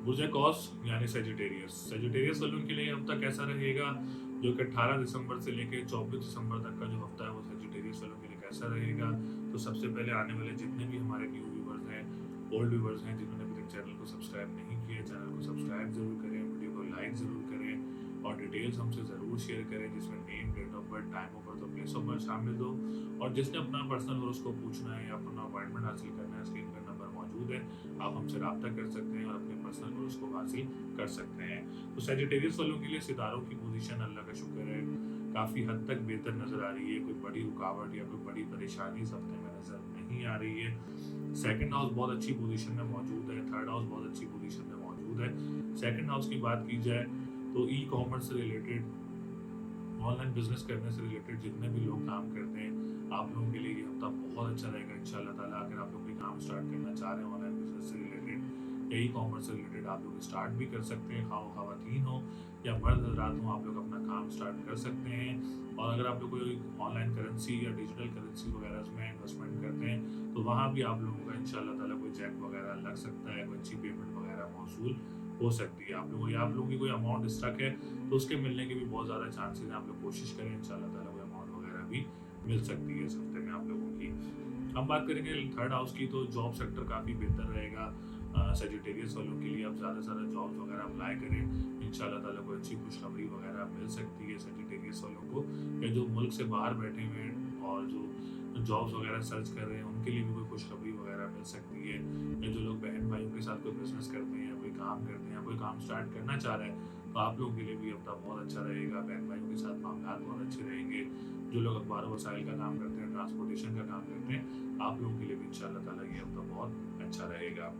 बुर्ज कॉस यानी सेजिटेरियस वालों के लिए हफ्ता कैसा रहेगा, जो कि 18 दिसंबर से लेकर 24 दिसंबर तक का जो हफ्ता है वो सेजिटेरियस वालों के लिए कैसा रहेगा। तो सबसे पहले आने वाले जितने भी हमारे न्यू व्यूवर्स हैं, ओल्ड व्यूवर्स हैं, जिन्होंने अभी तक चैनल को सब्सक्राइब नहीं किया, चैनल को सब्सक्राइब जरूर करें, वीडियो को लाइक जरूर करें और डिटेल्स हमसे ज़रूर शेयर करें, जिसमें name, date of birth, time of birth और प्लेस ऑफ बर्थ शामिल हो। और जिसने अपना पर्सनल हॉरोस्कोप पूछना है या अपना अपॉइंटमेंट हासिल करना है, स्क्रीन पर नंबर मौजूद है, आप हमसे रब्ता कर सकते हैं और अपने पर्सनल हॉरोस्कोप हासिल कर सकते हैं। तो सेजिटेरियस वालों के लिए सितारों की पोजीशन अल्लाह का शुक्र है काफ़ी हद तक बेहतर नज़र आ रही है। कोई बड़ी रुकावट या कोई बड़ी परेशानी इस हफ्ते में नज़र नहीं आ रही है। सेकंड हाउस बहुत अच्छी पोजीशन में मौजूद है, थर्ड हाउस बहुत अच्छी पोजीशन में मौजूद है। सेकंड हाउस की बात की जाए तो ई कॉमर्स से रिलेटेड, ऑनलाइन बिजनेस करने से रिलेटेड जितने भी लोग काम करते हैं, आप लोगों के लिए ये हफ्ता बहुत अच्छा रहेगा इंशाल्लाह ताला। अगर आप लोग कोई काम स्टार्ट करना चाह रहे हैं ऑनलाइन बिजनेस से रिलेटेड या ई कॉमर्स से रिलेटेड, आप लोग स्टार्ट भी कर सकते हैं। खवातीन हो या मर्द हजरात हो, आप लोग अपना काम स्टार्ट कर सकते हैं। और अगर आप लोग कोई ऑनलाइन करेंसी या डिजिटल करेंसी वगैरह में इन्वेस्टमेंट करते हैं तो वहाँ भी आप लोगों का इंशाल्लाह ताला कोई चेक वगैरह लग सकता है, कोई अच्छी पेमेंट वगैरह मौसूल हो सकती है। आप लोगों या आप लोगों की कोई अमाउंट स्टक है तो उसके मिलने के भी बहुत ज़्यादा चांसेस हैं। आप लोग कोशिश करें, इंशाल्लाह ताला कोई अमाउंट वगैरह भी मिल सकती है इस हफ्ते में आप लोगों की। हम बात करेंगे थर्ड हाउस की, तो जॉब सेक्टर काफ़ी बेहतर रहेगा सेजिटेरियस वालों के लिए। आप ज़्यादा से ज़्यादा जॉब्स वगैरह अप्लाई करें, इंशाल्लाह ताला कोई अच्छी खुशखबरी वगैरह मिल सकती है सेजिटेरियस वालों को, या जो मुल्क से बाहर बैठे हुए हैं और जो जॉब्स वगैरह सर्च कर रहे हैं उनके लिए भी कोई खुशखबरी वगैरह मिल सकती है। या जो लोग बहन भाइयों के साथ कोई बिजनेस करते हैं या कोई काम करते हैं या कोई काम स्टार्ट करना चाह रहे हैं, तो आप लोगों के लिए भी हफ्ता बहुत अच्छा रहेगा। बहन भाइयों के साथ मामला बहुत अच्छे रहेंगे। जो लोग अखबार वसाइल का काम करते हैं, ट्रांसपोर्टेशन का काम करते हैं, आप लोगों के लिए भी इंशाल्लाह ताला ये हफ्ता बहुत अच्छा रहेगा।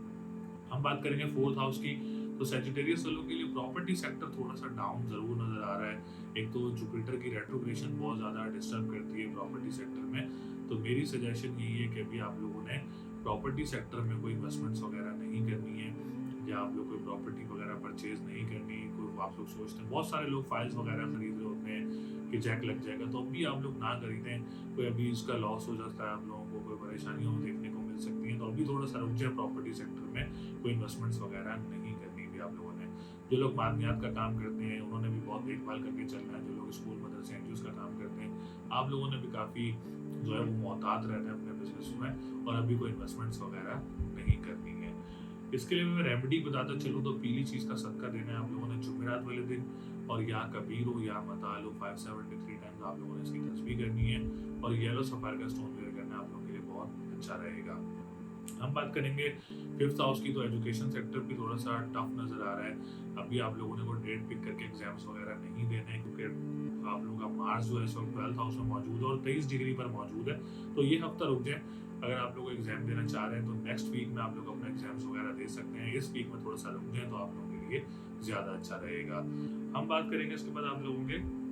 हम बात करेंगे फोर्थ हाउस की, तो सेजिटेरियस वालों के लिए प्रॉपर्टी सेक्टर थोड़ा सा डाउन ज़रूर नज़र आ रहा है। एक तो जुपिटर की रेट्रोग्रेशन बहुत ज़्यादा डिस्टर्ब करती है प्रॉपर्टी सेक्टर में। तो मेरी सजेशन यही है कि अभी आप लोगों ने प्रॉपर्टी सेक्टर में कोई इन्वेस्टमेंट्स वगैरह नहीं करनी है, या आप लोग कोई प्रॉपर्टी वगैरह परचेज नहीं करनी। कोई आप लोग सोचते हैं, बहुत सारे लोग फाइल्स वगैरह खरीद रहे होते हैं कि जैक लग जाएगा, तो अभी आप लोग ना खरीदें। कोई अभी इसका लॉस हो जाता है, आप लोगों को कोई परेशानियाँ देखने को मिल सकती हैं, तो अभी थोड़ा सा रुक जाए प्रॉपर्टी सेक्टर में। कोई इन्वेस्टमेंट्स वगैरह नहीं करनी भी आप लोगों ने। जो लोग मादनियात का काम करते हैं उन्होंने भी बहुत देखभाल करके चलना है। जो लोग स्कूल मदरसे एनजीओ का काम करते हैं, आप लोगों ने भी काफ़ी जो है वो मोहतात रहना है अपने बिजनेस में, और अभी कोई इन्वेस्टमेंट्स वगैरह नहीं करनी है। इसके लिए मैं रेमेडी बताता चलूँ तो पीली चीज़ का सदका देना है आप लोगों ने जुमेरात वाले दिन, और या कबीर हो या मताल हो 573 टाइम्स आप लोगों ने इसकी तस्बीह करनी है, और येलो सफ़ायर का स्टोन वेयर करना आप लोगों के लिए बहुत अच्छा रहेगा। हम बात करेंगे फिफ्थ हाउस की, तो एजुकेशन सेक्टर भी थोड़ा सा टफ नज़र आ रहा है। अभी आप लोगों ने कोई डेट पिक करके एग्जाम्स वगैरह नहीं देने हैं, क्योंकि आप लोगों का मार्स जो है इस वक्त 12th हाउस में मौजूद है और 23 डिग्री पर मौजूद है। तो ये हफ्ता रुक जाए। अगर आप लोग एग्जाम देना चाह रहे हैं तो नेक्स्ट वीक में आप लोग अपने एग्जाम्स वगैरह दे सकते हैं। इस वीक में थोड़ा सा रुक जाए तो आप लोगों के लिए ज़्यादा अच्छा रहेगा। हम बात करेंगे इसके बाद आप लोगों के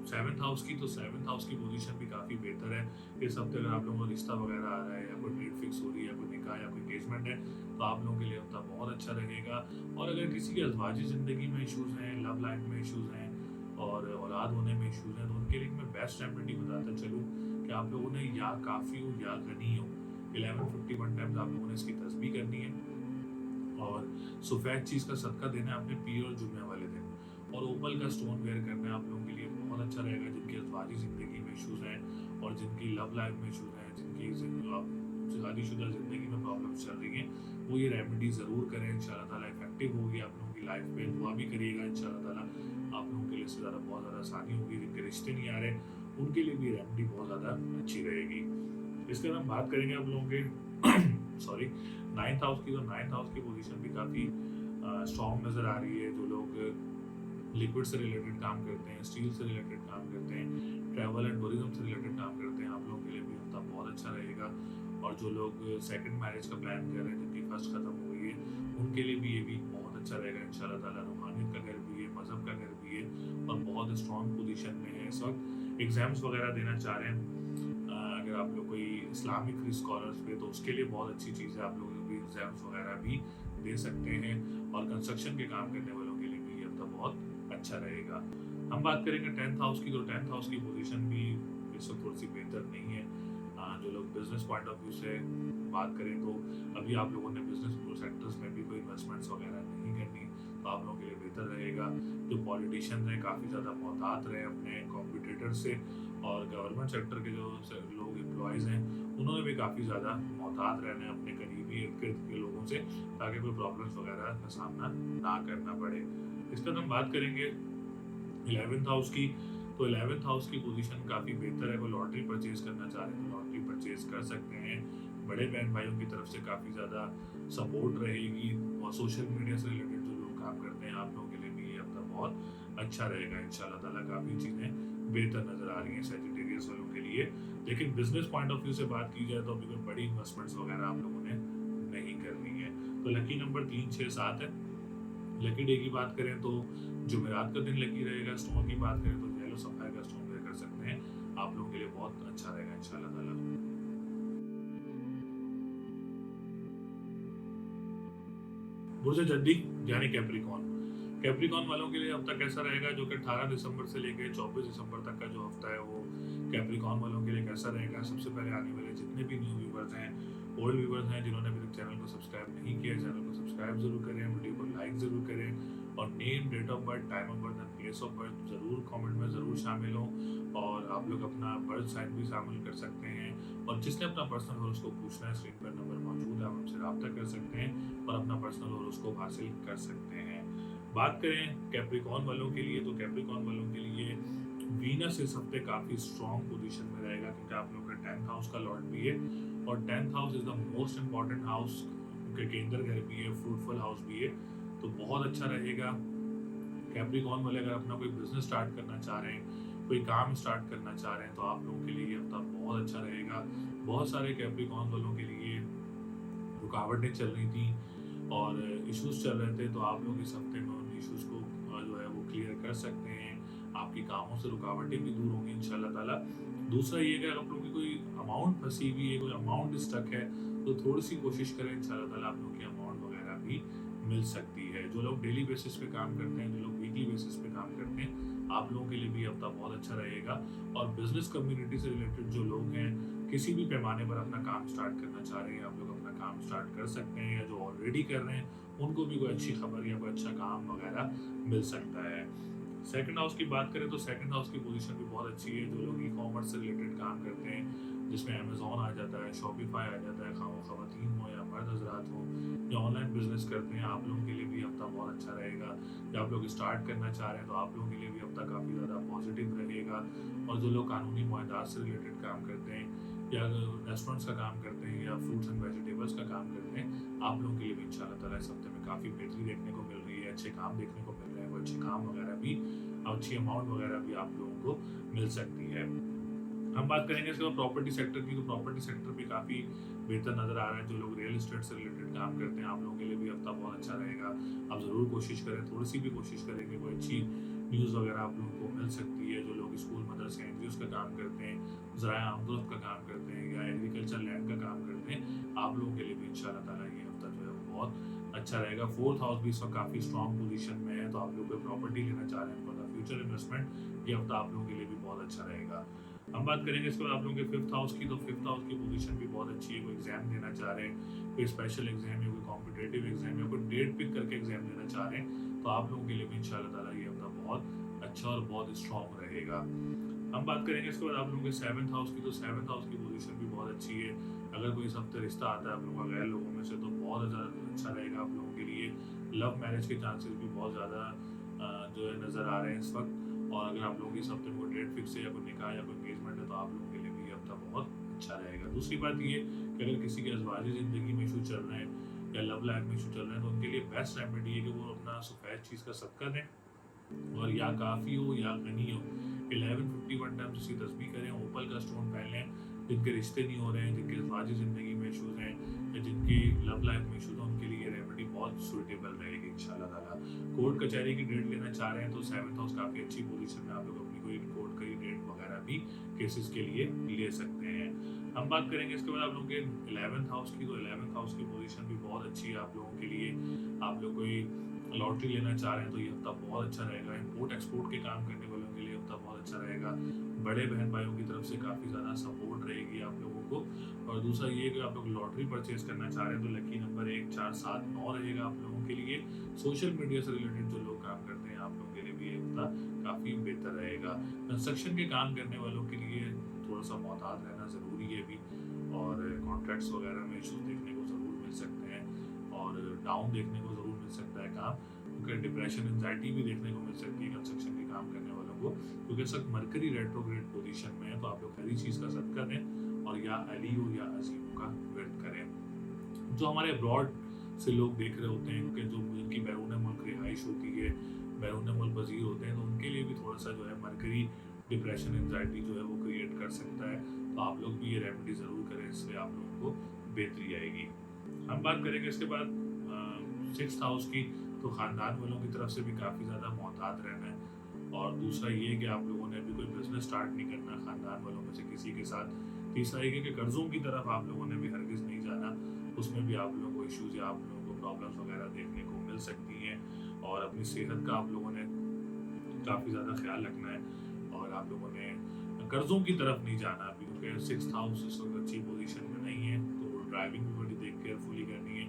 सेवन्थ हाउस की, तो सेवन्थ हाउस की पोजीशन भी काफ़ी बेहतर है इस हफ्ते। अगर आप लोगों को रिश्ता वगैरह आ रहा है या कोई डेट फिक्स हो रही है या कोई निकाह या कोई एंगेजमेंट है, तो आप लोगों के लिए हफ्ता बहुत अच्छा रहेगा। और अगर किसी की अज़वाजी ज़िंदगी में इशूज़ हैं, लव लाइफ में इशूज़ हैं और औलाद होने में इशूज़ हैं, तो उनके लिए मैं बेस्ट रेमेडी बताता चलूँ कि आप लोगों ने या काफ़ी हो या गनी हो 1151 टाइम्स आप लोगों ने इसकी तस्बीह करनी है, और सफ़ेद चीज़ का सदका देना है अपने पीर और जुम्मे वाले दिन, और ओपल का स्टोन वेयर करना है आप लोगों के लिए बहुत अच्छा रहेगा। जिनकी अज़वाजी ज़िंदगी में इशूज़ हैं और जिनकी लव लाइफ में इशूज़ हैं, जिनकी शादीशुदा ज़िंदगी में प्रॉब्लम्स चल रही हैं, वो ये रेमेडी ज़रूर करें। इंशाल्लाह ताला इफेक्टिव होगी आप लोगों की लाइफ में। दुआ भी करिएगा, इंशाल्लाह ताला आप लोगों के लिए इससे ज़्यादा बहुत ज़्यादा आसानी होगी। जिनके रिश्ते नहीं आ रहे उनके लिए भी रेमेडी बहुत ज़्यादा अच्छी रहेगी। इसके बाद हम बात करेंगे आप लोगों के सॉरी नाइन्थ हाउस की, तो नाइन्थ हाउस की पोजीशन भी काफ़ी स्ट्रॉन्ग नज़र आ रही है। जो लोग लिक्विड से रिलेटेड काम करते हैं, स्टील से रिलेटेड काम करते हैं, ट्रैवल एंड टूरिज्म से रिलेटेड काम करते हैं, आप लोगों के लिए भी हफ्ता बहुत अच्छा रहेगा। और जो लोग सेकंड मैरिज का प्लान कर रहे हैं, जिनकी फर्स्ट खत्म हो गई है, उनके लिए भी ये वीक बहुत अच्छा रहेगा इंशाल्लाह ताला। रूहानियत का घर भी है, मज़हब का घर भी है और बहुत स्ट्रॉन्ग पोजीशन में है इस वक्त। एग्ज़ाम्स वगैरह देना चाह रहे हैं, अगर आप लोग कोई इस्लामिक स्कॉलर्स पे, तो उसके लिए बहुत अच्छी चीज़ है, आप लोग भी एग्ज़ाम्स वगैरह भी दे सकते हैं। और कंस्ट्रक्शन के काम करने वालों के लिए भी ये हफ्ता बहुत अच्छा रहेगा। हम बात करेंगे 10th हाउस की, तो 10th हाउस की पोजीशन भी इस वक्त थोड़ी सी बेहतर नहीं है। जो लोग बिजनेस पॉइंट ऑफ व्यू से बात करें तो अभी आप लोगों ने बिजनेस सेक्टर्स में भी कोई इन्वेस्टमेंट्स वगैरह नहीं करनी, तो आप लोगों के लिए बेहतर रहेगा। जो पॉलिटिशियंस हैं काफ़ी ज़्यादा मोहतात रहे अपने कॉम्पिटिटर से, और गवर्नमेंट सेक्टर के जो लोग एम्प्लॉयज़ हैं उन्होंने भी काफ़ी ज़्यादा मोहतात रहना है अपने करीबी इर्द गिर्द के लोगों से, ताकि कोई प्रॉब्लम्स वगैरह का सामना ना करना पड़े। इसके बाद हम बात करेंगे 11th हाउस की, तो 11th हाउस की पोजीशन काफ़ी बेहतर है। कोई लॉटरी परचेज करना चाह रहे हैं तो लॉटरी परचेज कर सकते हैं। बड़े बहन भाइयों की तरफ से काफ़ी ज़्यादा सपोर्ट रहेगी, और सोशल मीडिया से रिलेटेड जो लोग काम करते हैं आप लोगों के लिए भी ये हफ्ता बहुत अच्छा रहेगा इंशाल्लाह ताला। काफ़ी चीज़ें बेहतर नज़र आ रही हैं सैजिटेरियस वालों के लिए। लेकिन बिजनेस पॉइंट ऑफ व्यू से बात की जाए तो अभी कोई बड़ी इन्वेस्टमेंट्स वगैरह आप लोगों ने नहीं करनी है। तो लकी नंबर 3, 6, 7 है। लकी डे की बात करें तो जुमेरात का दिन लकी रहेगा। स्टोन की बात करें तो येलो सफायर का स्टोन वेयर कर सकते हैं, आप लोगों के लिए बहुत अच्छा रहेगा इंशाल्लाह ताला। बुर्ज जद्दी यानी कैप्रिकॉन, कैप्रिकॉन वालों के लिए हफ्ता कैसा रहेगा, जो कि 18 दिसंबर से लेकर 24 दिसंबर तक का जो हफ्ता है वो कैप्रिकॉन वालों के लिए कैसा रहेगा। सबसे पहले आने वाले जितने भी न्यू व्यूवर्स हैं, ओल्ड व्यूवर्स हैं, जिन्होंने अभी तक चैनल को सब्सक्राइब नहीं किया, चैनल को सब्सक्राइब जरूर करें, वीडियो को लाइक जरूर करें, और name, date of birth, time of birth and place of birth जरूर कमेंट में ज़रूर शामिल हों। और आप लोग अपना बर्थ साइन भी शामिल कर सकते हैं, और जिसने अपना पर्सनल हॉरोस्कोप पूछना है स्क्रीन पर नंबर मौजूद है, आप हमसे रब्ता कर सकते हैं और अपना पर्सनल हॉरोस्कोप हासिल कर सकते हैं। बात करें कैप्रिकॉन वालों के लिए, तो कैप्रिकॉन वालों के लिए वीनस इस हफ्ते काफ़ी स्ट्रॉन्ग पोजीशन में रहेगा, क्योंकि आप लोगों का 10th हाउस का लॉर्ड भी है, और 10th house is the most important house, क्योंकि केंद्र घर भी है, फ्रूटफुल हाउस भी है, तो बहुत अच्छा रहेगा। कैप्रिकॉन वाले अगर अपना कोई बिजनेस स्टार्ट करना चाह रहे हैं, कोई काम स्टार्ट करना चाह रहे हैं, तो आप लोगों के लिए ये हफ्ता बहुत अच्छा रहेगा। बहुत सारे कैप्रिकॉन वालों के लिए रुकावटें चल रही थी और इश्यूज चल रहे थे, तो आप लोग इस हफ्ते में उन इश्यूज को जो है वो क्लियर कर सकते हैं। आपकी कामों से रुकावटें भी दूर होंगी इंशाल्लाह ताला। दूसरा ये कि अगर आप लोगों की कोई अमाउंट फंसी हुई है, कोई अमाउंट स्टक है, तो थोड़ी सी कोशिश करें, इंशाल्लाह ताला आप लोगों की अमाउंट वगैरह भी मिल सकती है। जो लोग डेली बेसिस पे काम करते हैं, जो लोग वीकली बेसिस पे काम करते हैं, आप लोगों के लिए भी हफ्ता बहुत अच्छा रहेगा। और बिजनेस कम्युनिटी से रिलेटेड जो लोग हैं, किसी भी पैमाने पर अपना काम स्टार्ट करना चाह रहे हैं, आप लोग अपना काम स्टार्ट कर सकते हैं, या जो ऑलरेडी कर रहे हैं उनको भी कोई अच्छी खबर या कोई अच्छा काम वगैरह मिल सकता है। सेकंड हाउस की बात करें तो सेकंड हाउस की पोजीशन भी बहुत अच्छी है। जो लोग ई कॉमर्स से रिलेटेड काम करते हैं, जिसमें अमेजोन आ जाता है, शॉपिफाई आ जाता है, खवातीन हो या मर्द हजरात हो, जो ऑनलाइन बिजनेस करते हैं, आप लोगों के लिए भी हफ्ता बहुत अच्छा रहेगा। या आप लोग स्टार्ट करना चाह रहे हैं तो आप लोगों के लिए भी हफ्ता काफ़ी ज़्यादा पॉजिटिव रहेगा। और जो लोग कानूनी मुआहदात से रिलेटेड काम करते हैं, या रेस्टोरेंट्स का काम करते हैं, या फ्रूट्स एंड वेजिटेबल्स का काम करते हैं, आप लोगों के लिए भी इंशाल्लाह ताला इस हफ्ते में काफ़ी बेहतरी देखने को मिल रही है, अच्छे काम देखने को मिल रहे हैं, वो अच्छे काम वगैरह भी, अच्छी अमाउंट वगैरह भी आप लोगों को मिल सकती है। हम बात करेंगे इसके बाद प्रॉपर्टी सेक्टर की, तो प्रॉपर्टी सेक्टर भी काफ़ी बेहतर नज़र आ रहा है। जो लोग रियल एस्टेट से रिलेटेड काम करते हैं, आप लोगों के लिए भी हफ्ता बहुत अच्छा रहेगा। आप ज़रूर कोशिश करें, थोड़ी सी भी कोशिश करेंगे, कोई अच्छी न्यूज़ वगैरह आप लोगों को मिल सकती है। जो लोग स्कूल, मदरसे, एनजीओज़ का काम करते हैं, ज़राए आमदोद का काम करते हैं, या एग्रीकल्चर लैंड का काम करते हैं, आप लोगों के लिए भी इंशाल्लाह ताला ये हफ्ता जो है वो बहुत अच्छा रहेगा। 4th हाउस भी इस वक्त काफ़ी स्ट्रॉन्ग पोजीशन में है, तो आप लोग कोई प्रॉपर्टी लेना चाह रहे हैं फॉर द फ्यूचर इन्वेस्टमेंट, ये हफ्ता आप लोगों के लिए भी बहुत अच्छा रहेगा। हम बात करेंगे इसके बाद आप लोगों के 5th हाउस की, तो 5th हाउस की पोजीशन भी बहुत अच्छी है। कोई एग्जाम देना चाह रहे हैं, कोई स्पेशल एग्जाम या कोई कॉम्पिटेटिव एग्जाम या कोई डेट पिक करके एग्जाम देना चाह रहे हैं, तो आप लोगों के लिए भी इंशाल्लाह ताला ये हफ्ता बहुत अच्छा और बहुत स्ट्रॉन्ग रहेगा। हम बात करेंगे इसके बाद आप लोगों के 7th हाउस की, तो 7th हाउस की पोजीशन भी बहुत अच्छी है। अगर कोई इस हफ्ते रिश्ता आता है आप लोगों का गैर लोगों में से, तो बहुत ज़्यादा अच्छा रहेगा आप लोगों के लिए। लव मैरिज के चांसेस भी बहुत ज़्यादा जो है नज़र आ रहे हैं इस वक्त। और अगर आप लोगों की इस हफ्ते में कोई डेट फिक्स है, या कोई निकाह या कोई एंगेजमेंट है, तो आप लोगों के लिए भी ये हफ्ता बहुत अच्छा रहेगा। दूसरी बात ये कि अगर किसी के अज़वाजी ज़िंदगी में इशू चल रहे हैं, या लव लाइफ में इशू चल रहे हैं, तो उनके लिए बेस्ट रेमेडी है कि वो अपना सफ़ेद चीज़ का सदका दें, और या काफ़ी हो या गनी हो, 1151 टाइम्स उसकी तस्बीह करें, ओपल का स्टोन पहन लें। जिनके रिश्ते नहीं हो रहे हैं, जिनके अज़वाजी ज़िंदगी में इशूज़ हैं, जिनकी लव लाइफ में इशूज है उनके लिए रेमेडी बहुत सूटेबल रहेगी इंशाल्लाह ताला। कोर्ट कचहरी की डेट लेना चाह रहे हैं तो 7th हाउस काफ़ी अच्छी पोजीशन में, आप लोग अपनी कोई कोर्ट की डेट वगैरह भी केसेस के लिए ले सकते हैं। हम बात करेंगे इसके बाद आप लोगों के 11th हाउस की, तो 11th हाउस की पोजीशन भी बहुत अच्छी है आप लोगों के लिए। आप लोग कोई लॉटरी लेना चाह रहे हैं तो ये हफ्ता बहुत अच्छा रहेगा। इम्पोर्ट एक्सपोर्ट के काम करने वालों के लिए हफ्ता बहुत अच्छा रहेगा। बड़े बहन भाइयों की तरफ से काफ़ी ज़्यादा सपोर्ट रहेगी आप लोगों को। और दूसरा ये कि आप लोग लॉटरी परचेज करना चाह रहे हैं तो लकी नंबर 1, 4, 7, 9 रहेगा आप लोगों के लिए। सोशल मीडिया से रिलेटेड जो लोग काम करते हैं आप लोगों के लिए भी ये हफ्ता काफ़ी बेहतर रहेगा। कंस्ट्रक्शन के काम करने वालों के लिए थोड़ा सा मोहतात रहना ज़रूरी है भी, और कॉन्ट्रैक्ट्स वगैरह में इशूज़ देखने को ज़रूर मिल सकते हैं और डाउन देखने को ज़रूर मिल सकता है काम, क्योंकि डिप्रेशन एंजाइटी भी देखने को मिल सकती है कंस्ट्रक्शन के काम करने वालों को, क्योंकि सब मरकरी रेट्रोग्रेड पोजीशन में है। तो आप लोग हरी चीज़ का सदका दें और या अलियो या अजीमों का व्रत करें। जो हमारे अब्रॉड से लोग देख रहे होते हैं, क्योंकि जो जिनकी बैरून मुल्क रिहाइश होती है, बैरून मुल्क वजीर होते हैं, तो उनके लिए भी थोड़ा सा जो है मरकरी डिप्रेशन एंजाइटी जो है वो क्रिएट कर सकता है। तो आप लोग भी ये रेमेडी ज़रूर करें, इससे आप लोगों को बेहतरी आएगी। हम बात करेंगे इसके बाद 6th हाउस की, तो ख़ानदान वालों की तरफ से भी काफ़ी ज़्यादा मोहतात रहना है। और दूसरा ये कि आप लोगों ने अभी कोई बिजनेस स्टार्ट नहीं करना ख़ानदान वालों में से किसी के साथ। तीसरा ये कि कर्ज़ों की तरफ आप लोगों ने भी हरगिज़ नहीं जाना, उसमें भी आप लोगों को इश्यूज़ या आप लोगों को प्रॉब्लम्स वगैरह देखने को मिल सकती हैं। और अपनी सेहत का आप लोगों ने काफ़ी ज़्यादा ख्याल रखना है और आप लोगों ने कर्ज़ों की तरफ नहीं जाना अभी, क्योंकि 6th हाउस इस वक्त अच्छी पोजीशन में नहीं है। तो ड्राइविंग भी बड़ी देख केयरफुली करनी है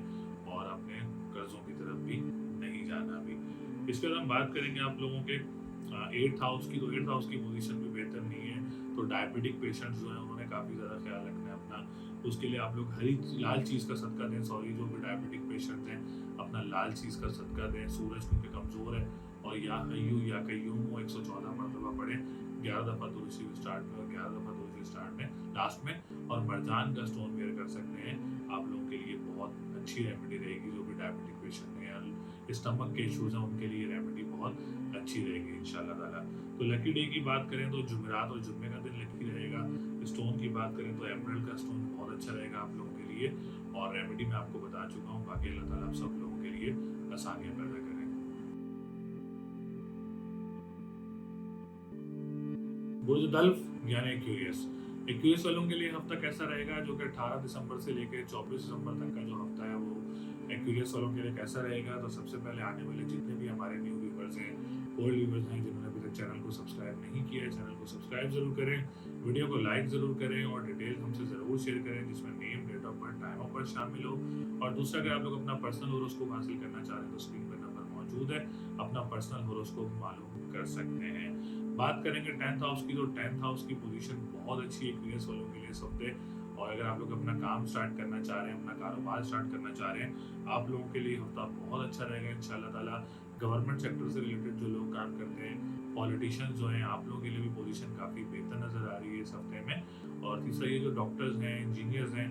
और अपने कर्ज़ों की तरफ भी नहीं जाना अभी। इसके बाद हम बात करेंगे आप लोगों के 8th हाउस की, तो 8th हाउस की पोजीशन भी बेहतर नहीं है। तो डायबिटिक पेशेंट्स जो हैं उन्होंने काफ़ी ज़्यादा ख्याल रखना है अपना, उसके लिए आप लोग लाल चीज़ का सदका दें। सॉरी, जो भी डायबिटिक पेशेंट्स हैं अपना लाल चीज़ का सदका दें। सूरज क्योंकि कमज़ोर है, और या हय्यू या कय्यूम को 114 मरतबा पढ़ें, 11 दफ़ा तुलसी स्टार्ट में और 11 दफ़ा तुलसी स्टार्ट में लास्ट में। और मरजान का स्टोन वेयर कर सकते हैं, आप लोगों के लिए बहुत अच्छी रेमेडी रहेगी। जो भी डायबिटिक पेशेंट हैं या स्टमक के इशूज़ हैं उनके लिए रेमेडी बहुत अच्छी रहेगी इंशाल्लाह ताला। तो लकी डे की बात करें तो जुमेरात और जुम्मे का दिन लकी रहेगा। स्टोन की बात करें तो एमरल्ड का स्टोन बहुत अच्छा रहेगा आप लोगों के लिए। और रेमेडी मैं आपको बता चुका हूँ, बाकी अल्लाह ताला आप सब लोगों के लिए आसानियाँ पैदा करें। बुर्ज दल्फ यानी एक्यूरियस, एक्यूरियस वालों के लिए हफ्ता कैसा रहेगा, जो कि 18 दिसंबर से लेकर 24 दिसंबर तक का जो हफ्ता है वो एक्यूरियस वालों के लिए कैसा रहेगा। तो सबसे पहले आने वाले जितने भी हमारे न्यू व्यूवर्स हैं, ओल्ड व्यूवर्स हैं, जिन्होंने अभी तक चैनल को सब्सक्राइब नहीं किया है, चैनल को सब्सक्राइब जरूर करें, वीडियो को लाइक ज़रूर करें और डिटेल हमसे ज़रूर शेयर करें, जिसमें name, date of birth, time of birth शामिल हो। और दूसरा, अगर आप लोग अपना पर्सनल होरोस्कोप हासिल करना चाह रहे हैं तो स्क्रीन पर नंबर मौजूद है, अपना पर्सनल होरोस्कोप मालूम कर सकते हैं। बात करेंगे 10th हाउस की, तो 10th हाउस की पोजीशन बहुत अच्छी है एक्यूरियस वालों के लिए इस हफ्ते। और अगर आप लोग अपना काम स्टार्ट करना चाह रहे हैं, अपना कारोबार स्टार्ट करना चाह रहे हैं, आप लोगों के लिए हफ्ता बहुत अच्छा रहेगा इंशाल्लाह ताला। गवर्नमेंट सेक्टर से रिलेटेड जो लोग काम करते हैं, पॉलिटिशियंस जो हैं, आप लोगों के लिए भी पोजीशन काफ़ी बेहतर नज़र आ रही है इस हफ्ते में। और तीसरा ये जो डॉक्टर्स हैं, इंजीनियर्स हैं,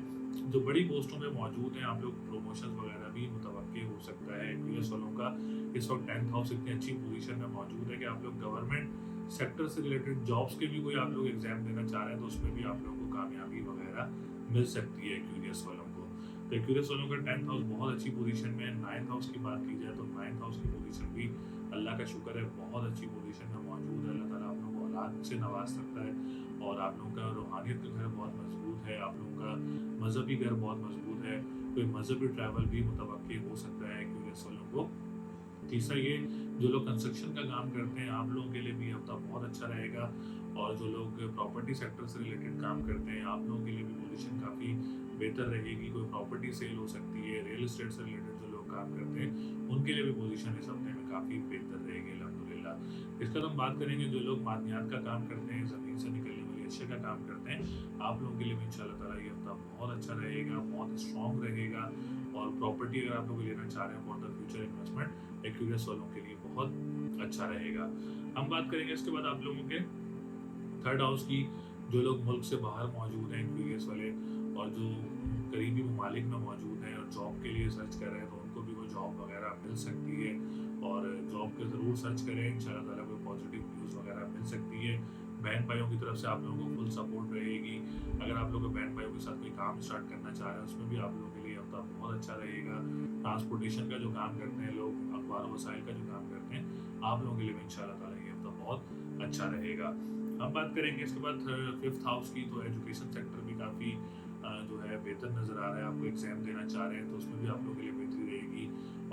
जो बड़ी पोस्टों पे मौजूद हैं, आप लोग प्रमोशन वगैरह भी मुतवक्के हो सकता है एक्यूरियस वालों का। इस वक्त 10th हाउस इतनी अच्छी पोजीशन में मौजूद है कि आप लोग गवर्नमेंट सेक्टर से रिलेटेड जॉब्स के भी कोई आप लोग एग्जाम देना चाह रहे हैं तो उसमें भी आप लोगों को कामयाबी वगैरह मिल सकती है एक्यूरियस वालों को। तो एक्यूरियस वालों का 10th हाउस बहुत अच्छी पोजीशन में है। 9th हाउस की बात की जाए तो 9th हाउस की पोजीशन भी अल्लाह का शुक्र है बहुत अच्छी पोजीशन में मौजूद है। अल्लाह ताला आप लोगों को औलाद से नवाज सकता है और आप लोगों का रूहानियत का घर बहुत मजबूत है, आप लोगों का मजहबी घर बहुत मजबूत है, कोई मजहबी ट्रैवल भी मुतवक्के हो सकता है एक्यूरियस वालों को। तीसरा ये, जो लोग कंस्ट्रक्शन का काम करते हैं आप लोगों के लिए भी हफ्ता बहुत अच्छा रहेगा। और जो लोग प्रॉपर्टी सेक्टर से रिलेटेड काम करते हैं आप लोगों के लिए भी पोजीशन काफ़ी बेहतर रहेगी। कोई प्रॉपर्टी सेल हो सकती है, रियल एस्टेट से रिलेटेड जो लोग काम करते हैं उनके लिए भी पोजीशन इस हफ्ते में काफ़ी बेहतर रहेगी अल्हम्दुलिल्लाह। इसके बाद हम बात करेंगे जो लोग मादनियात का काम करते हैं, ज़मीन से निकलने वाली अशिया का काम करते हैं, आप लोगों के लिए भी इंशाल्लाह ताला ये हफ्ता बहुत अच्छा रहेगा, बहुत स्ट्रॉन्ग रहेगा। और प्रॉपर्टी अगर आप लोग लेना चाह रहे हैं for the future investment, Aquarius वालों के लिए बहुत अच्छा रहेगा। हम बात करेंगे इसके बाद आप लोगों के 3rd हाउस की, जो लोग मुल्क से बाहर मौजूद हैं एक्यूरियस वाले और जो करीबी ममालिक में मौजूद हैं और जॉब के लिए सर्च कर रहे हैं तो उनको भी कोई जॉब वगैरह मिल सकती है। और जॉब के ज़रूर सर्च करें, इंशाल्लाह ताला कोई पॉजिटिव न्यूज़ वगैरह मिल सकती है। बहन भाइयों की तरफ से आप लोगों को फुल सपोर्ट रहेगी। अगर आप लोग बहन भाइयों के साथ कोई काम स्टार्ट करना चाह रहे हैं उसमें भी आप लोगों के लिए हफ्ता बहुत अच्छा रहेगा। ट्रांसपोर्टेशन का जो काम करते हैं लोग, अखबार वसाइल का जो काम करते हैं, आप लोगों के लिए भी इंशाल्लाह ताला ये हफ्ता बहुत अच्छा रहेगा। हम बात करेंगे इसके बाद 5th हाउस की, तो एजुकेशन सेक्टर भी काफ़ी जो है बेहतर नज़र आ रहा है। आपको एग्जाम देना चाह रहे हैं तो उसमें भी आप लोगों के लिए बेहतरी रहेगी।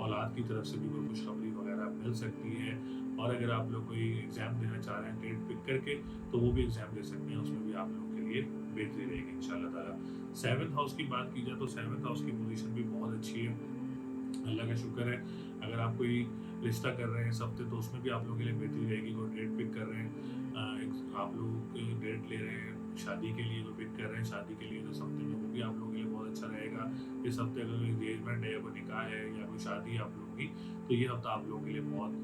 औलाद की तरफ से भी कोई खुशखबरी वगैरह मिल सकती है। और अगर आप लोग कोई एग्ज़ाम देना चाह रहे हैं डेट पिक करके, तो वो भी एग्ज़ाम दे सकते हैं, उसमें भी आप लोगों के लिए बेहतरी रहेगी इंशाल्लाह ताला। 7th हाउस की बात की जाए तो 7th हाउस की पोजीशन भी बहुत अच्छी है, अल्लाह का शुक्र है। अगर आप कोई रिश्ता कर रहे हैं इस हफ्ते तो उसमें भी आप लोगों के लिए बेहतरी रहेगी। कोई डेट पिक कर रहे हैं, आप लोग डेट ले रहे हैं शादी के लिए, कोई पिक कर रहे हैं शादी के लिए, तो इस हफ्ते में वो भी आप लोगों के लिए बहुत अच्छा रहेगा। इस हफ्ते अगर कोई एंगेजमेंट है या कोई निकाह है या कोई शादी है आप लोगों की, तो ये हफ्ता आप लोगों के लिए बहुत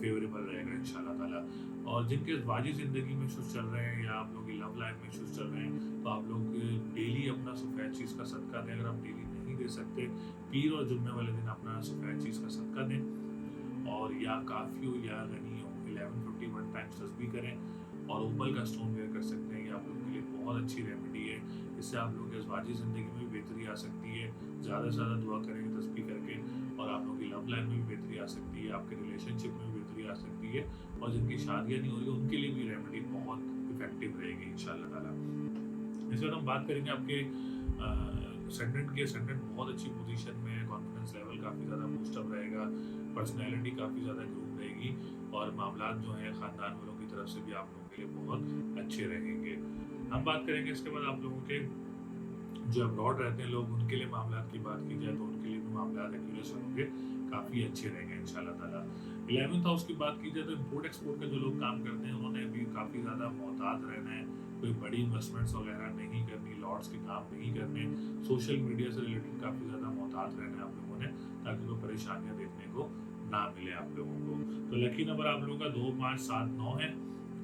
फेवरेबल रहेगा इंशाल्लाह ताला। और जिनके वाजी ज़िंदगी में इश्यूज चल रहे हैं या आप लोगों की लव लाइफ में इश्यूज चल रहे हैं, तो आप लोग डेली अपना सफ़ेद चीज़ का सदका दें। अगर आप डेली नहीं दे सकते, पीर और जुम्मे वाले दिन अपना सफ़ेद चीज़ का सदका दें। और या काफ़ी हो या गनी हो, 1151 टाइम्स तस्बीह करें। और ओपल का स्टोन वेयर कर सकते हैं, ये आप लोगों के लिए बहुत अच्छी रेमेडी है। इससे आप लोगों के ज़वाजी ज़िंदगी में भी बेहतरी आ सकती है। ज़्यादा से ज़्यादा दुआ करेंगे तस्बीह करके, और आप लोगों की लव लाइफ में भी बेहतरी आ सकती है, आपके रिलेशनशिप में भी बेहतरी आ सकती है। और जिनकी शादियाँ नहीं हो रही उनके लिए भी रेमेडी बहुत इफेक्टिव रहेगी इंशाल्लाह ताला। इस बार हम बात करेंगे आपके असेंडेंट की। असेंडेंट बहुत अच्छी पोजीशन में है, कॉन्फिडेंस लेवल काफ़ी ज़्यादा बूस्टअप रहेगा, पर्सनैलिटी काफ़ी ज़्यादा ग्रूम रहेगी, और मामलात जो हैं ख़ानदान वालों की तरफ से भी आप लोगों के लिए बहुत अच्छे रहेंगे। हम बात करेंगे इसके बाद आप लोगों के जो अब्रॉड रहते हैं लोग, उनके लिए मामलात की बात की जाए तो उनके लिए भी मामलात एक्यूरेस होंगे, काफ़ी अच्छे रहेंगे इंशाल्लाह ताला। 11th हाउस की बात की जाए तो इम्पोर्ट एक्सपोर्ट का जो लोग काम करते हैं उन्होंने भी काफ़ी ज़्यादा मोहतात रहना है। कोई बड़ी इन्वेस्टमेंट्स वगैरह नहीं करनी, लॉट्स के काम नहीं करने, सोशल मीडिया से रिलेटेड काफ़ी ज़्यादा मोहतात रहना है आप लोगों ने, ताकि कोई परेशानियाँ देखने को ना मिले आप लोगों को। तो लकी नंबर आप लोगों का 2, 5, 7, 9 है।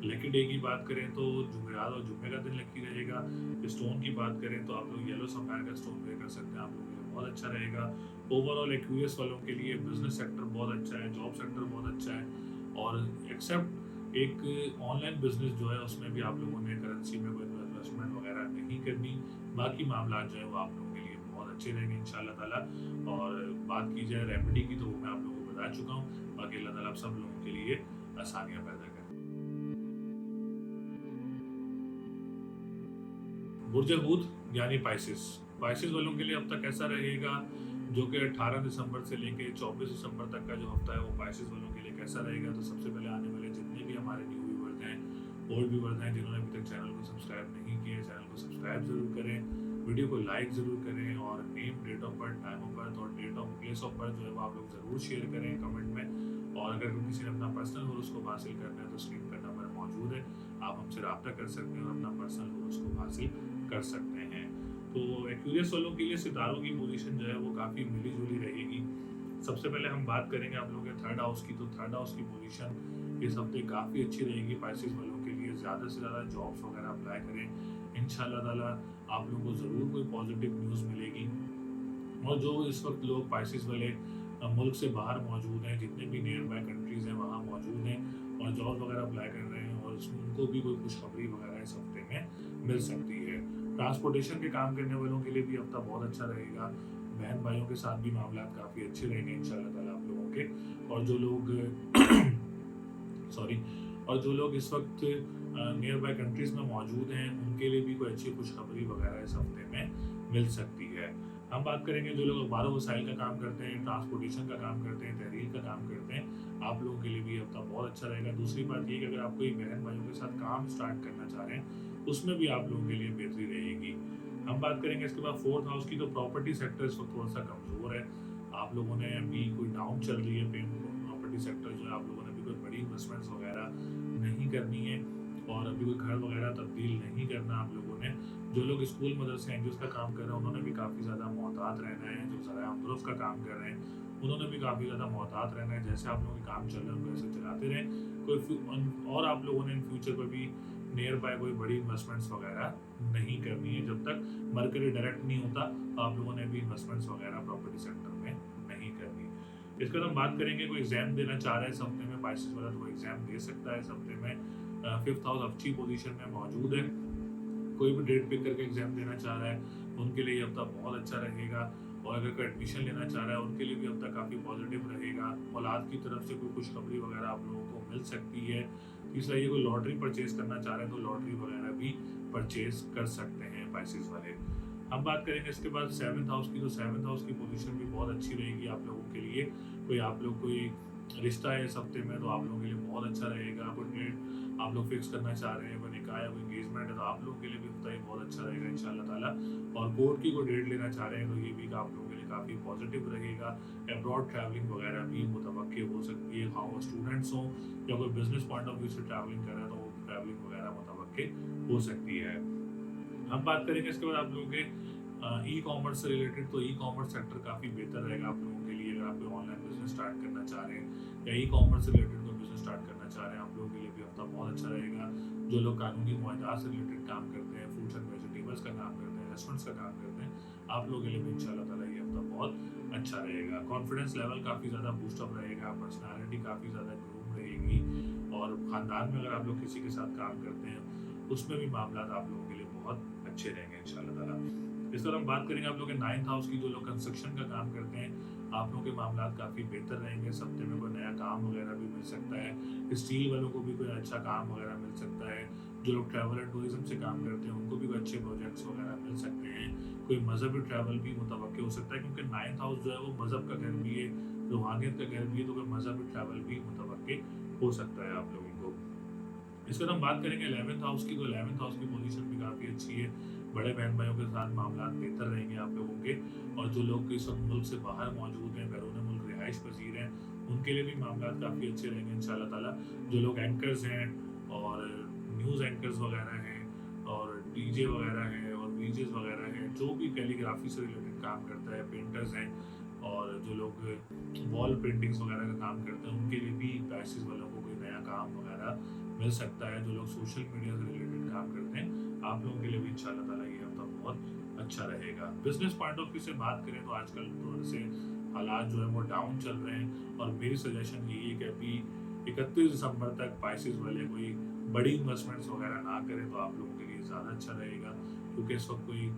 लकी डे की बात करें तो जुमेरात और जुम्मे का दिन लकी रहेगा। स्टोन की बात करें तो आप लोग येलो सफ़ायर का स्टोन वेयर कर सकते हैं, आप लोगों के लिए बहुत अच्छा रहेगा। ओवरऑल एक्यूरियस वालों के लिए बिजनेस सेक्टर बहुत अच्छा है, जॉब सेक्टर बहुत अच्छा है। और एक्सेप्ट एक ऑनलाइन बिजनेस जो है उसमें भी आप लोगों ने करेंसी में कोई इन्वेस्टमेंट वगैरह नहीं करनी। बाकी मामला जो है वो आप लोगों के लिए बहुत अच्छे रहेंगे इंशाल्लाह ताला। और बात की जाए रेमेडी की तो वो मैं आप लोगों को बता चुका हूँ। बाकी अल्लाह ताला आप सब लोगों के लिए आसानियाँ पैदा करें। बुर्ज हूत यानी पाइसिस, पाइसिस वालों के लिए हफ्ता कैसा रहेगा, जो कि 18 दिसंबर से लेके 24 दिसंबर तक का जो हफ्ता है वो पाइसिस वालों के लिए कैसा रहेगा। तो सबसे पहले आने वाले जितने भी हमारे न्यू व्यूवर्स हैं, ओल्ड व्यूवर्स हैं, जिन्होंने अभी तक चैनल को सब्सक्राइब नहीं किया, चैनल को सब्सक्राइब जरूर करें, वीडियो को लाइक ज़रूर करें, और name, date of birth, time of birth और date of place of birth जो है वो आप लोग ज़रूर शेयर करें कमेंट में। और अगर किसी ने अपना पर्सनल होरोस्कोप हासिल करना है तो स्क्रीन पर नंबर मौजूद है, आप हमसे रब्ता कर सकते हैं और अपना पर्सनल होरोस्कोप हासिल कर सकते हैं। तो एक्यूरियस वालों के लिए सितारों की पोजीशन जो है वो काफ़ी मिली जुली रहेगी। सबसे पहले हम बात करेंगे आप लोगों के 3rd हाउस की। तो 3rd हाउस की पोजीशन इस हफ्ते काफ़ी अच्छी रहेगी पाइसिस वालों के लिए। ज़्यादा से ज़्यादा जॉब्स वगैरह अप्लाई करें, इंशाल्लाह ताला आप लोगों को ज़रूर कोई पॉजिटिव न्यूज़ मिलेगी। और जो इस वक्त लोग पाइसिस वाले मुल्क से बाहर मौजूद हैं, जितने भी नियर बाय कंट्रीज़ हैं वहाँ मौजूद हैं और जॉब वगैरह अप्लाई कर रहे हैं, और उनको भी कोई खुशखबरी वगैरह इस हफ्ते में मिल सकती है। ट्रांसपोर्टेशन के काम करने वालों के लिए भी हफ्ता बहुत अच्छा रहेगा। बहन भाइयों के साथ भी मामला काफ़ी अच्छे रहेंगे इंशाल्लाह ताला आप लोगों के। और जो लोग और जो लोग इस वक्त नियर बाय कंट्रीज़ में मौजूद हैं उनके लिए भी कोई अच्छी खुशखबरी वगैरह इस हफ्ते में मिल सकती है। हम बात करेंगे जो लोग अखबार वसाइल का काम करते हैं, ट्रांसपोर्टेशन का काम करते हैं, तहरीर का काम करते हैं, आप लोगों के लिए भी हफ्ता बहुत अच्छा रहेगा। दूसरी बात ये कि अगर आप कोई बहन भाइयों के साथ काम स्टार्ट करना चाह रहे हैं उसमें भी आप लोगों के लिए बेहतरी रहेगी। हम बात करेंगे इसके बाद 4th हाउस की। तो प्रॉपर्टी सेक्टर इस वक्त थोड़ा सा कमज़ोर है, आप लोगों ने अभी कोई डाउन चल रही है प्रॉपर्टी सेक्टर जो है, आप लोगों ने अभी कोई बड़ी इन्वेस्टमेंट्स वगैरह नहीं करनी है, और अभी कोई घर वगैरह तब्दील नहीं करना आप लोगों ने। जो लोग स्कूल मदरसे एनजीओ का काम कर रहे हैं उन्होंने भी काफ़ी ज़्यादा मोहतात रहना है। जो ज़रा अमदरस का काम कर रहे हैं उन्होंने भी काफ़ी ज़्यादा मोहतात रहना है। जैसे आप लोगों के काम चल रहे हैं उनको ऐसे चलाते रहें। और आप लोगों ने इन फ्यूचर को भी नियर बाय कोई बड़ी इन्वेस्टमेंट्स वगैरह नहीं करनी है। जब तक मरकरी डायरेक्ट नहीं होता तो आप लोगों ने भी इन्वेस्टमेंट्स वगैरह प्रॉपर्टी सेक्टर में नहीं करनी। इसके बाद हम बात करेंगे कोई एग्जाम देना चाह रहे हैं इस हफ्ते में पाइसिस वाला, तो वो एग्जाम दे सकता है इस हफ्ते में। 5th हाउस अच्छी पोजीशन में मौजूद है। कोई भी डेट पिक करके एग्जाम देना चाह रहा है उनके लिए ये हफ्ता बहुत अच्छा रहेगा, और अगर कोई एडमिशन लेना चाह रहा है उनके लिए भी हफ्ता काफ़ी पॉजिटिव रहेगा। औलाद की तरफ से कोई खुशखबरी वगैरह आप लोगों को मिल सकती है। तीसरा, ये कोई लॉटरी परचेज करना चाह रहे हैं तो लॉटरी वगैरह भी परचेज कर सकते हैं पाइसेस वाले। हम बात करेंगे इसके बाद 7th हाउस की, तो 7th हाउस की पोजीशन भी बहुत अच्छी रहेगी आप लोगों के लिए। कोई आप लोग कोई रिश्ता है इस हफ्ते में तो आप लोगों के लिए बहुत अच्छा रहेगा। कोई डेट आप लोग फिक्स करना चाह रहे हैं, कोई निकाह या कोई एंगेजमेंट है तो आप लोगों के लिए भी हफ्ता ये बहुत अच्छा रहेगा इंशाल्लाह ताला। और कोर्ट की कोई डेट लेना चाह रहे हैं तो ये भी आप लोगों के लिए काफ़ी पॉजिटिव रहेगा। अब्रॉड ट्रैवलिंग वगैरह भी मुतवक्के हो सकती है, खाओ स्टूडेंट्स हों या कोई बिजनेस पॉइंट ऑफ व्यू से ट्रैवलिंग कर रहा है तो वो ट्रैवलिंग वगैरह मुतवक्के हो सकती है। हम बात करेंगे इसके बाद आप लोगों के ई कॉमर्स से रिलेटेड, तो ई कॉमर्स सेक्टर काफ़ी बेहतर रहेगा आप लोगों के लिए। अगर आप कोई ऑनलाइन बिजनेस स्टार्ट करना चाह रहे हैं या ई कॉमर्स से रिलेटेड कोई बिजनेस स्टार्ट करना चाह रहे हैं आप लोगों के लिए भी हफ्ता बहुत अच्छा रहेगा। जो लोग कानूनी मुआहदात से रिलेटेड काम करते हैं, फ्रूट्स एंड वेजिटेबल्स का काम करते हैं, रेस्टोरेंट्स का काम करते हैं, आप लोगों के लिए भी इंशाल्लाह ताला ये हफ्ता बहुत अच्छा रहेगा। कॉन्फिडेंस लेवल काफ़ी ज़्यादा बूस्टअप रहेगा, पर्सनैलिटी काफ़ी ज़्यादा ग्रूम रहेगी, और ख़ानदान में अगर आप लोग किसी के साथ काम करते हैं उसमें भी मामला आप लोगों के लिए बहुत अच्छे रहेंगे इंशाल्लाह ताला। इस तरह हम बात करेंगे आप लोग के 9th हाउस की। जो लोग कंस्ट्रक्शन का काम करते हैं आप लोगों के मामला काफ़ी बेहतर रहेंगे। इस हफ्ते में कोई नया काम वगैरह भी मिल सकता है, स्टील वालों को भी कोई अच्छा काम वगैरह मिल सकता है। जो लोग ट्रैवल एंड टूरिज्म से काम करते हैं उनको भी कोई अच्छे प्रोजेक्ट्स वगैरह मिल सकते हैं। कोई मजहबी ट्रैवल भी मुतवक्के हो सकता है, क्योंकि 9th हाउस जो है वो मज़हब का घर भी है, रूहानियत का घर भी है, तो कोई मजहबी ट्रैवल भी मुतवक्के हो सकता है आप लोगों को। इसके बाद हम बात करेंगे 11th हाउस की, तो 11th हाउस की पोजीशन भी काफ़ी अच्छी है। बड़े बहन भाइयों के साथ मामला बेहतर रहेंगे आप लोगों के, और जो लोग इस वक्त मुल्क से बाहर मौजूद हैं, बैरून मुल्क रिहाइश पजीर हैं, उनके लिए भी मामला काफ़ी अच्छे रहेंगे इंशाल्लाह ताला। जो लोग एंकर्स हैं और न्यूज़ एंकर्स वगैरह हैं और डीजे वगैरह हैं और वीजेस वगैरह हैं, जो भी कैलीग्राफी से रिलेटेड काम करता है, पेंटर्स हैं और जो लोग वॉल पेंटिंग्स वगैरह का काम करते हैं, उनके लिए भी पैसेज वालों को कोई नया काम वगैरह मिल सकता है। जो लोग सोशल मीडिया से रिलेटेड काम करते हैं आप लोगों के लिए भी इंशाल्लाह ताला ये हफ्ता बहुत अच्छा रहेगा। बिजनेस पॉइंट ऑफ व्यू से बात करें तो आजकल थोड़े से हालात जो है वो डाउन चल रहे हैं, और मेरी सजेशन यही है कि अभी 31 दिसंबर तक पाइसेस वाले कोई बड़ी इन्वेस्टमेंट्स वगैरह ना करें तो आप लोगों के लिए ज़्यादा अच्छा रहेगा, क्योंकि इस वक्त कोई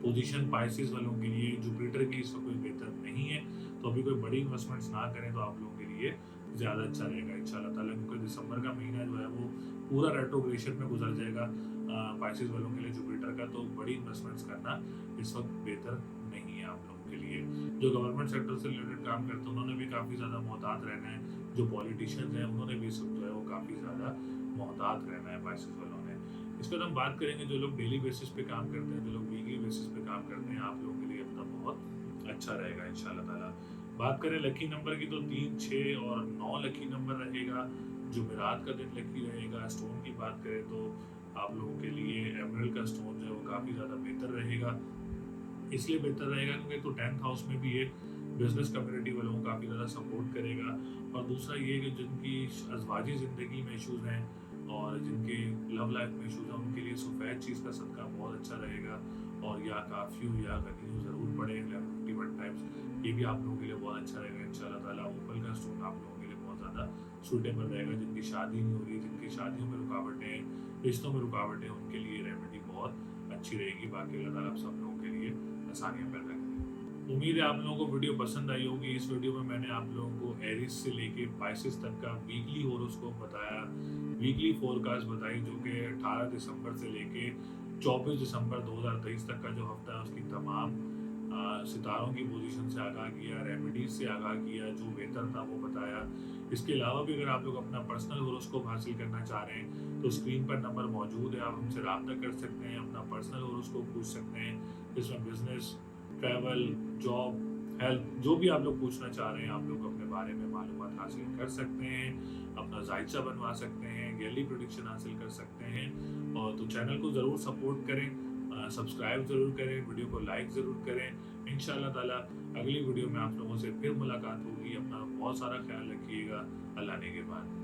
पोजीशन पाइसेस वालों के लिए जुपिटर की इस वक्त कोई बेहतर नहीं है। तो अभी कोई बड़ी इन्वेस्टमेंट्स ना करें तो आप लोगों के लिए ज़्यादा अच्छा रहेगा इंशाल्लाह ताला, क्योंकि दिसंबर का महीना जो है वो पूरा रेट्रोग्रेशन में गुजर जाएगा पाइसेस वालों के लिए जुपिटर का। तो बड़ी इन्वेस्टमेंट्स करना इस वक्त बेहतर नहीं है आप लोगों के लिए। जो गवर्नमेंट सेक्टर से रिलेटेड काम करते हैं उन्होंने भी काफ़ी ज़्यादा मोहतात रहना है। जो पॉलिटिशियंस हैं उन्होंने भी इस वक्त जो है वो काफ़ी ज़्यादा मोहतात रहना है पाइसेस वालों ने। इसके बाद हम बात करेंगे जो लोग डेली बेसिस पे काम करते हैं, जो लोग वीकली बेसिस पे काम करते हैं, आप लोगों के लिए हफ्ता बहुत अच्छा रहेगा इंशाल्लाह ताला। बात करें लकी नंबर की तो 3, 6 और 9 लकी नंबर रहेगा। जुमेरात का दिन लकी रहेगा। स्टोन की बात करें तो आप लोगों के लिए एमरल्ड का स्टोन जो है वो काफ़ी ज़्यादा बेहतर रहेगा। इसलिए बेहतर रहेगा क्योंकि तो 10th हाउस में भी ये बिजनेस कम्युनिटी वालों को काफ़ी ज़्यादा सपोर्ट करेगा। और दूसरा ये कि जिनकी अज़वाजी ज़िंदगी में इशूज़ हैं और जिनके लव लाइफ में इशूज़ हैं उनके लिए सफ़ेद चीज़ का सदका बहुत अच्छा रहेगा। और या काफ़ी या गनी ज़रूर पड़े 1151 टाइम्स, ये भी आप लोगों के लिए बहुत अच्छा रहेगा इंशाल्लाह ताला। ओपल का स्टोन आप लोगों के लिए बहुत ज़्यादा सूटेबल रहेगा। जिनकी शादी नहीं हो रही, जिनकी शादियों में रुकावटें, रिश्तों में रुकावटें, उनके लिए रेमेडी बहुत अच्छी रहेगी। बाकी अल्लाह ताला आप सब लोगों के लिए आसानियाँ पैदा करें। उम्मीद है आप लोगों को वीडियो पसंद आई होगी। इस वीडियो में मैंने आप लोगों को एरिस से लेके पाइसेस तक का वीकली होरोस्कोप बताया, वीकली फोरकास्ट बताई, जो कि 18 दिसंबर से लेके 24 दिसंबर 2023 तक का जो हफ्ता है उसकी तमाम सितारों की पोजीशन से आगाह किया, रेमेडीज से आगाह किया, जो बेहतर था वो बताया। इसके अलावा भी अगर आप लोग अपना पर्सनल होरोस्कोप हासिल करना चाह रहे हैं तो स्क्रीन पर नंबर मौजूद है, आप हमसे रब्ता कर सकते हैं, अपना पर्सनल होरोस्कोप पूछ सकते हैं, जिसमें बिजनेस, ट्रैवल, जॉब, हेल्थ, जो भी आप लोग पूछना चाह रहे हैं आप लोग अपने बारे में मालूमात हासिल कर सकते हैं, अपना जायचा बनवा सकते हैं, गैली प्रेडिक्शन हासिल कर सकते हैं। और तो चैनल को ज़रूर सपोर्ट करें, सब्सक्राइब ज़रूर करें, वीडियो को लाइक ज़रूर करें। इंशाल्लाह ताला अगली वीडियो में आप लोगों से फिर मुलाकात होगी। अपना बहुत सारा ख्याल रखिएगा। अल्लाह ने के बाद।